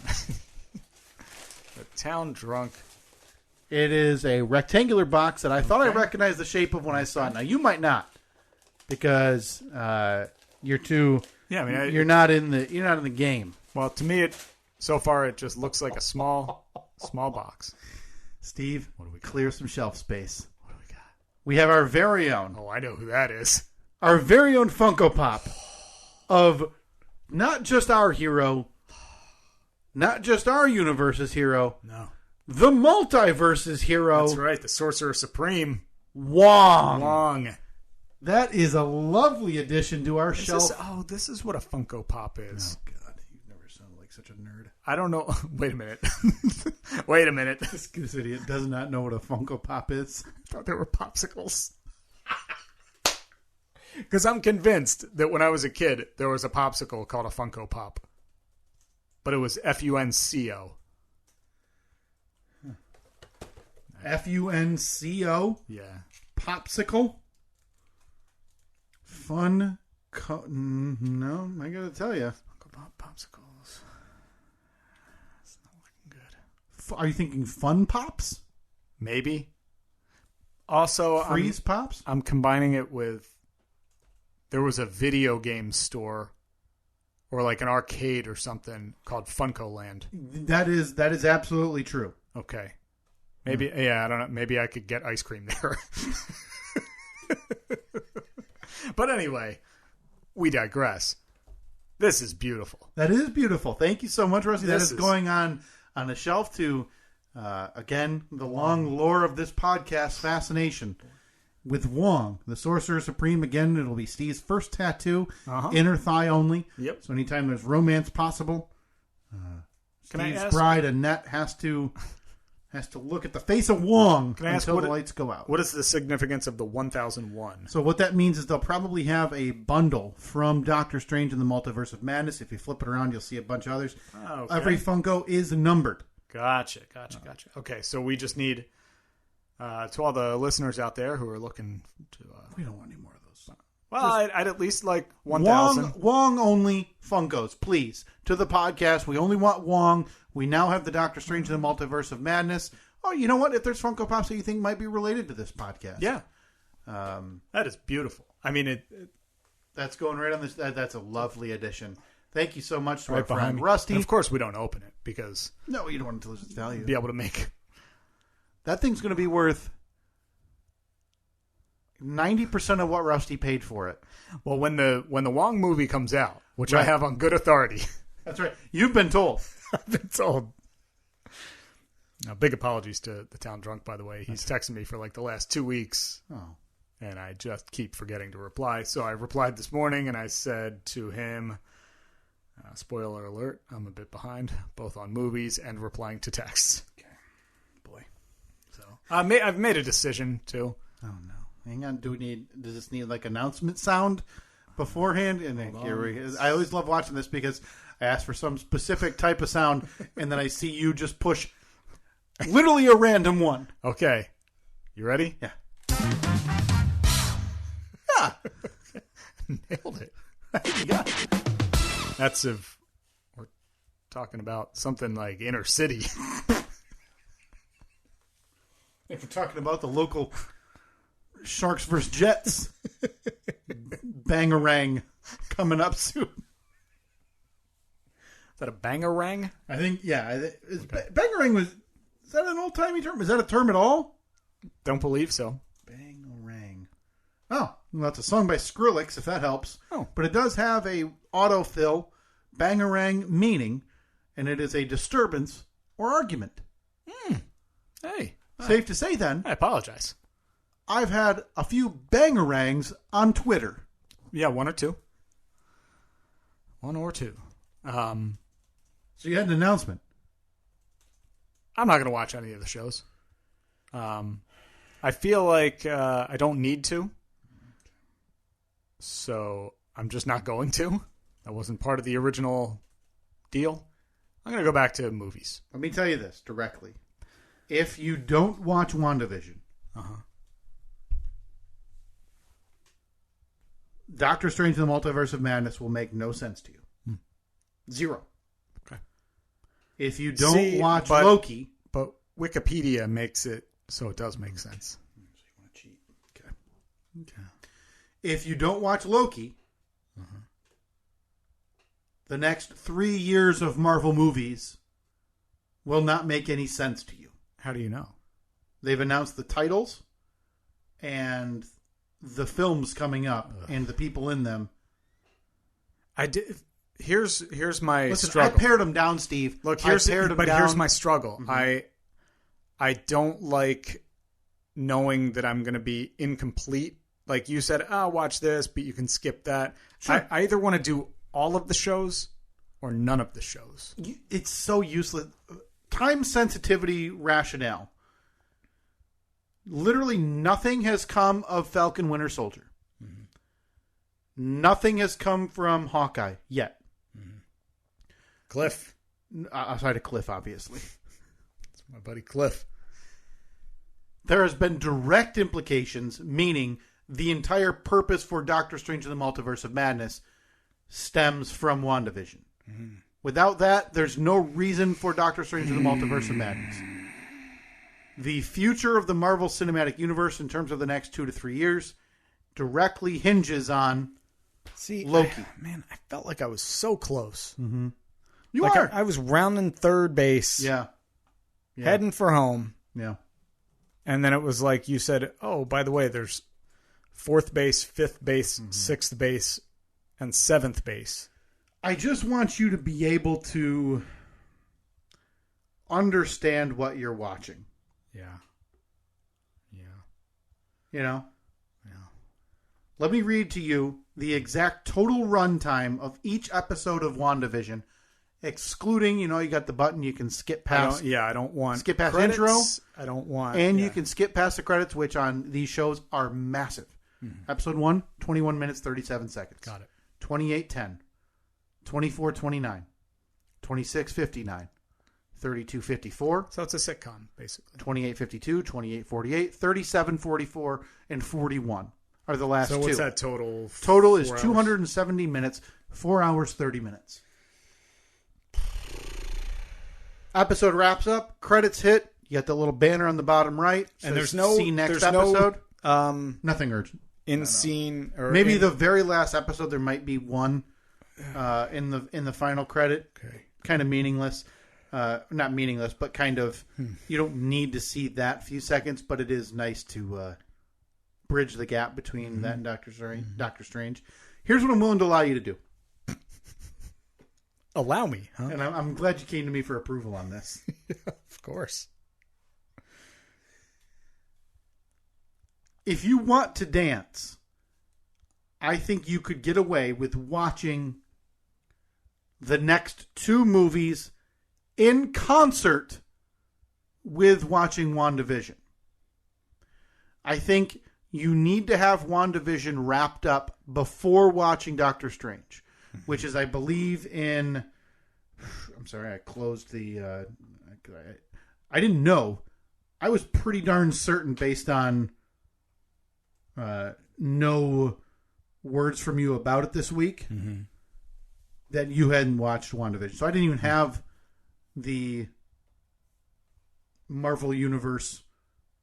The town drunk. It is a rectangular box that I thought I recognized the shape of when I saw it. Now you might not because you're too. Yeah, I mean, you're not in the game. Well, to me, so far it just looks like a small box. Steve, what do we clear some shelf space? What do we got? We have our very own. Oh, I know who that is. Our very own Funko Pop of not just our hero, not just our universe's hero. No, the multiverse's hero. That's right. The Sorcerer Supreme, Wong. That is a lovely addition to our shelf. This is what a Funko Pop is. Oh, God. You've never sounded like such a nerd. I don't know. Wait a minute. This goose idiot does not know what a Funko Pop is. I thought they were popsicles. Because I'm convinced that when I was a kid, there was a popsicle called a Funko Pop. But it was Funco. Funco? Yeah. Popsicle? No, I gotta tell you. Popsicles. It's not looking good. Are you thinking Fun Pops? Maybe. Also, Freeze Pops? I'm combining it with. There was a video game store, or like an arcade or something called Funko Land. That is absolutely true. Okay. Maybe I don't know. Maybe I could get ice cream there. But anyway, we digress. This is beautiful. That is beautiful. Thank you so much, Rusty. That is going on a shelf to, again, the long lore of this podcast fascination with Wong, the Sorcerer Supreme. Again, it'll be Steve's first tattoo, inner thigh only. Yep. So anytime there's romance possible, Steve's bride, Annette, has to look at the face of Wong until the lights go out. What is the significance of the 1001? So what that means is they'll probably have a bundle from Doctor Strange in the Multiverse of Madness. If you flip it around, you'll see a bunch of others. Okay. Every Funko is numbered. Gotcha. Okay, so we just need, to all the listeners out there who are looking to... we don't want any more of those. Well, I'd at least like 1,000. Wong only Funkos, please. To the podcast, we only want Wong. We now have the Doctor Strange in the Multiverse of Madness. Oh, you know what? If there's Funko Pops that you think might be related to this podcast. Yeah. That is beautiful. I mean, that's going right on this. That's a lovely addition. Thank you so much to our behind friend me. Rusty. And of course, we don't open it because... No, you don't want it to lose its value. Be able to make... That thing's going to be worth 90% of what Rusty paid for it. Well, when the Wong movie comes out, which I have on good authority... That's right. You've been told. I've been told. Now, big apologies to the town drunk, by the way. He's texted me for like the last 2 weeks. Oh. And I just keep forgetting to reply. So I replied this morning and I said to him, spoiler alert, I'm a bit behind, both on movies and replying to texts. Okay. Boy. So I've made a decision too. Oh no. Hang on. Does this need like announcement sound beforehand? And then I always love watching this because I ask for some specific type of sound and then I see you just push literally a random one. Okay. You ready? Yeah. Nailed it. You got it. That's if we're talking about something like inner city. If we're talking about the local Sharks versus Jets, Bangarang coming up soon. Is that a bangarang? I think, yeah. Bangarang is that an old-timey term? Is that a term at all? Don't believe so. Bangarang. Oh, well, that's a song by Skrillex, if that helps. Oh. But it does have a autofill bangarang meaning, and it is a disturbance or argument. Hey. Safe to say, then, I apologize. I've had a few bangarangs on Twitter. Yeah, one or two. One or two. So you had an announcement. I'm not going to watch any of the shows. I feel like I don't need to. So I'm just not going to. That wasn't part of the original deal. I'm going to go back to movies. Let me tell you this directly. If you don't watch WandaVision, Doctor Strange in the Multiverse of Madness will make no sense to you. Zero. Okay. If you don't watch Loki... But Wikipedia makes it so it does make sense. So you want to cheat. Okay. If you don't watch Loki, the next 3 years of Marvel movies will not make any sense to you. How do you know? They've announced the titles and the films coming up and the people in them. I did. Here's my Listen, struggle. I pared them down, Steve. Look, here's my struggle. Mm-hmm. I don't like knowing that I'm going to be incomplete. Like you said, watch this, but you can skip that. Sure. I either want to do all of the shows or none of the shows. It's so useless. Time sensitivity rationale. Literally nothing has come of Falcon Winter Soldier. Nothing has come from Hawkeye yet. Cliff. Outside of Cliff, obviously. It's my buddy Cliff. There has been direct implications, meaning the entire purpose for Doctor Strange in the Multiverse of Madness stems from WandaVision. Without that, there's no reason for Doctor Strange in the Multiverse of Madness. The future of the Marvel Cinematic Universe in terms of the next 2 to 3 years directly hinges on Loki. I felt like I was so close. You like are. I was rounding third base. Yeah. Heading for home. Yeah. And then it was like you said, oh, by the way, there's fourth base, fifth base, sixth base, and seventh base. I just want you to be able to understand what you're watching. Yeah. You know? Yeah. Let me read to you the exact total runtime of each episode of WandaVision, excluding, you got the button you can skip past. I don't want skip past credits. intro. I don't want. And you can skip past the credits, which on these shows are massive. Episode 1, 21 minutes, 37 seconds. Got it. 28:10, 24:29, 26:59, 32:54. So it's a sitcom, basically. 28:52, 28:48, 37:44, and 41. are the last two. So what's that total? Total is 270 minutes, 4 hours, 30 minutes. Episode wraps up, credits hit, you got the little banner on the bottom right. And there's no... See next episode. Nothing urgent. In scene... or maybe the very last episode, there might be one in the final credit. Okay. Kind of meaningless. Not meaningless, but kind of... You don't need to see that few seconds, but it is nice to bridge the gap between that and Doctor Strange. Here's what I'm willing to allow you to do. Allow me, huh? And I'm glad you came to me for approval on this. Of course. If you want to dance, I think you could get away with watching the next two movies in concert with watching WandaVision. I think you need to have WandaVision wrapped up before watching Doctor Strange, which is, I believe, in... I'm sorry, I closed the... I didn't know. I was pretty darn certain, based on no words from you about it this week, that you hadn't watched WandaVision. So I didn't even have the Marvel Universe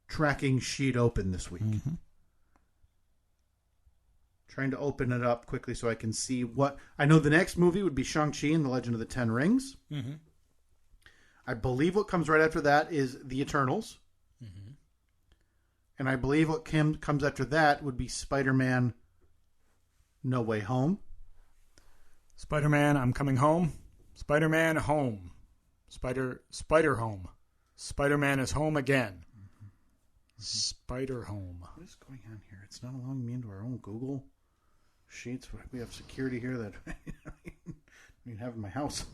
tracking sheet open this week. Trying to open it up quickly so I can see what... I know the next movie would be Shang-Chi and the Legend of the Ten Rings. I believe what comes right after that is The Eternals. And I believe what comes after that would be Spider-Man No Way Home. Spider-Man, I'm Coming Home. Spider-Man Home. Spider Home. Spider-Man is home again. Spider Home. What is going on here? It's not allowing me into our own Google Sheets. We have security here that I don't even have in my house.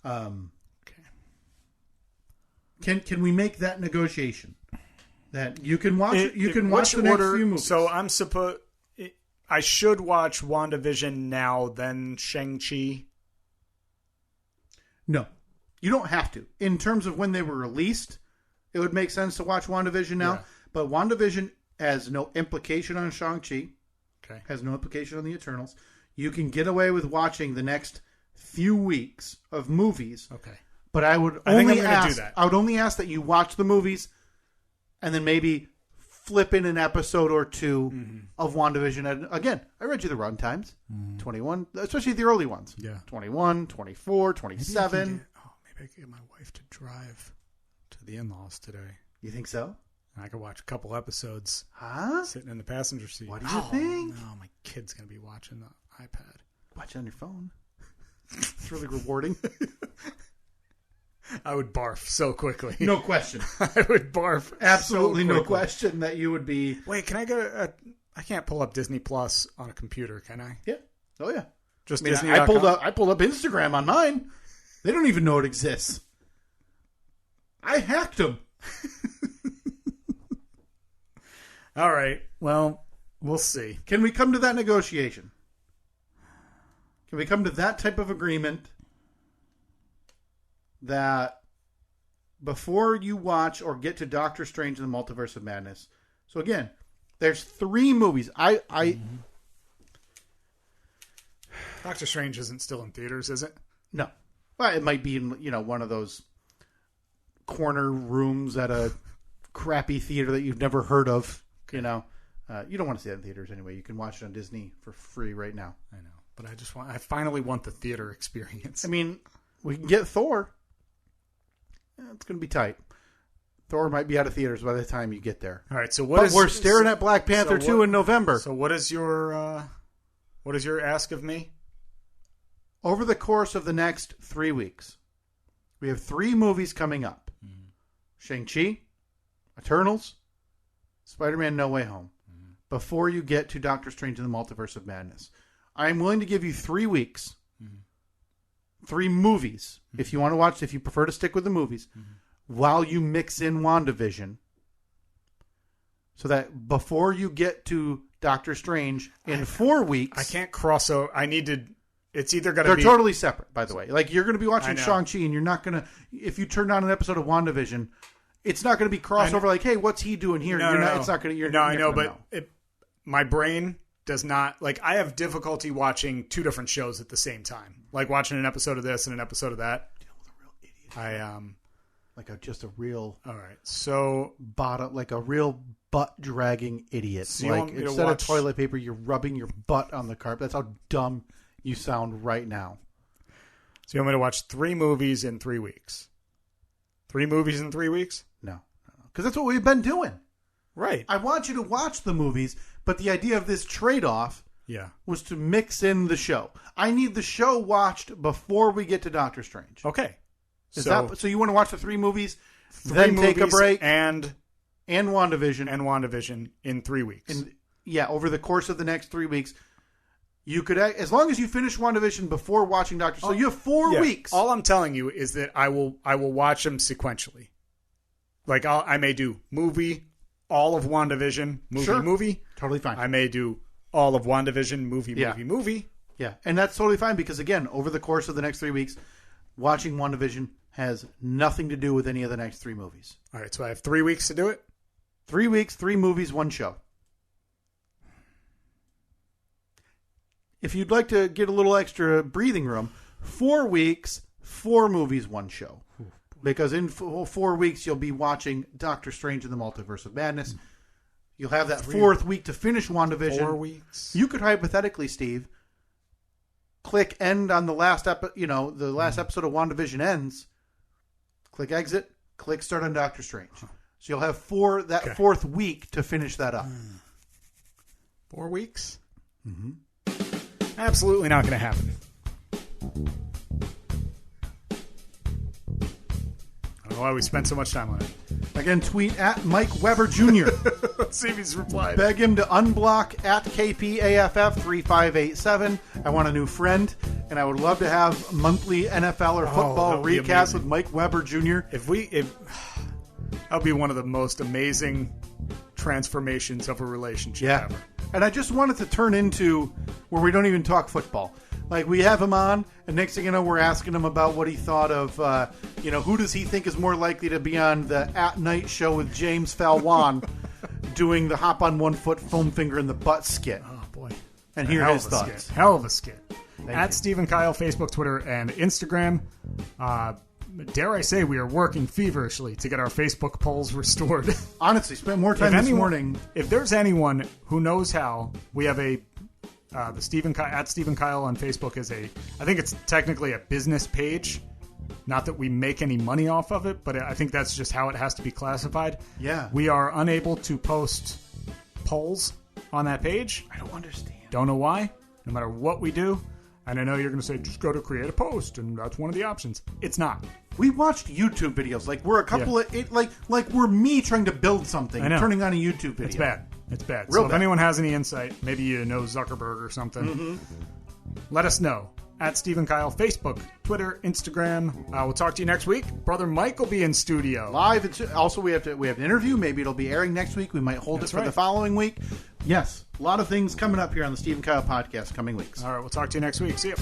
Okay. Can we make that negotiation that you can watch it? You can watch the next few movies. So I should watch WandaVision now, then Shang-Chi. No, you don't have to. In terms of when they were released, it would make sense to watch WandaVision now. Yeah. But WandaVision has no implication on Shang-Chi. Okay. Has no implication on the Eternals. You can get away with watching the next few weeks of movies. Okay. But I would only ask that you watch the movies and then maybe flip in an episode or two of WandaVision. And again, I read you the run times. 21, especially the early ones. Yeah. 21, 24, 27. Maybe I could get my wife to drive to the in-laws today. You think so? I could watch a couple episodes. Huh? Sitting in the passenger seat. What do you think? No, my kid's going to be watching the iPad. Watch it on your phone. It's really rewarding. I would barf so quickly. No question. I would barf. Absolutely no question that you would be. Wait, can I go? I can't pull up Disney Plus on a computer, can I? Yeah. Oh yeah. Just Disney. I pulled up Instagram on mine. They don't even know it exists. I hacked them. All right. Well, we'll see. Can we come to that negotiation? Can we come to that type of agreement that before you watch or get to Doctor Strange and the Multiverse of Madness? So again, there's 3 movies. Doctor Strange isn't still in theaters, is it? No. Well, it might be in, one of those corner rooms at a crappy theater that you've never heard of. You don't want to see that in theaters anyway. You can watch it on Disney for free right now. I know. But I finally want the theater experience. I mean, we can get Thor. It's going to be tight. Thor might be out of theaters by the time you get there. All right, so we're staring at Black Panther 2 in November. So what is your ask of me? Over the course of the next 3 weeks, we have 3 movies coming up. Shang-Chi, Eternals, Spider-Man No Way Home. Before you get to Doctor Strange and the Multiverse of Madness. I'm willing to give you 3 weeks, 3 movies, if you want to watch, if you prefer to stick with the movies, while you mix in WandaVision, so that before you get to Doctor Strange in 4 weeks... I can't cross over. I need to... It's either going to be... They're totally separate, by the way. Like, you're going to be watching Shang-Chi, and you're not going to... If you turned on an episode of WandaVision, it's not going to be crossover. Like, hey, what's he doing here? It's not going to. No, I know, but my brain does not like. I have difficulty watching two different shows at the same time. Like watching an episode of this and an episode of that. Dealing with a real idiot. Just a real. All right, so like a real butt dragging idiot. So like instead of toilet paper, you're rubbing your butt on the carpet. That's how dumb you sound right now. So you want me to watch 3 movies in 3 weeks? 3 movies in 3 weeks? No. Because that's what we've been doing. Right. I want you to watch the movies, but the idea of this trade-off was to mix in the show. I need the show watched before we get to Doctor Strange. Okay. So you want to watch the 3 movies, then take a break? And WandaVision in 3 weeks. Over the course of the next 3 weeks. You could, as long as you finish WandaVision before watching Doctor Strange. So you have 4 weeks. All I'm telling you is that I will watch them sequentially. Like I may do movie, all of WandaVision, movie. Totally fine. I may do all of WandaVision, movie. Yeah, and that's totally fine because, again, over the course of the next 3 weeks, watching WandaVision has nothing to do with any of the next 3 movies. All right, so I have 3 weeks to do it? 3 weeks, 3 movies, 1 show. If you'd like to get a little extra breathing room, 4 weeks, 4 movies, 1 show. Because in 4 weeks, you'll be watching Doctor Strange in the Multiverse of Madness. You'll have that 4th week to finish WandaVision. 4 weeks. You could hypothetically, Steve, click end on the last the last episode of WandaVision ends. Click exit. Click start on Doctor Strange. So you'll have 4th week to finish that up. 4 weeks? Mm-hmm. Absolutely not going to happen. I don't know why we spent so much time on it. Again, tweet at Mike Weber Jr. Let's see if he's replied. Beg him to unblock at KPAFF3587. I want a new friend, and I would love to have monthly NFL or football recaps with Mike Weber Jr. That would be one of the most amazing transformations of a relationship ever. And I just want it to turn into where we don't even talk football. Like, we have him on, and next thing you know, we're asking him about what he thought of, who does he think is more likely to be on the At Night show with James Falwan doing the hop on 1 foot, foam finger in the butt skit. Oh, boy. And hear his thoughts. Hell of a skit. At Stephen Kyle, Facebook, Twitter, and Instagram. Dare I say we are working feverishly to get our Facebook polls restored. Honestly, spent more time this morning. If there's anyone who knows how, we have the Stephen Kyle on Facebook is I think it's technically a business page. Not that we make any money off of it, but I think that's just how it has to be classified. Yeah. We are unable to post polls on that page. I don't understand. Don't know why. No matter what we do. And I know you're going to say, just go to create a post, and that's one of the options. It's not. We watched YouTube videos. Like, we're a couple of... Like we're me trying to build something, turning on a YouTube video. It's bad. It's bad. Real so bad. If anyone has any insight, maybe you know Zuckerberg or something, let us know. At Stephen Kyle, Facebook, Twitter, Instagram. We'll talk to you next week. Brother Mike will be in studio. Live. Also, we have an interview. Maybe it'll be airing next week. We might hold it for the following week. Yes. A lot of things coming up here on the Stephen Kyle podcast coming weeks. All right. We'll talk to you next week. See you.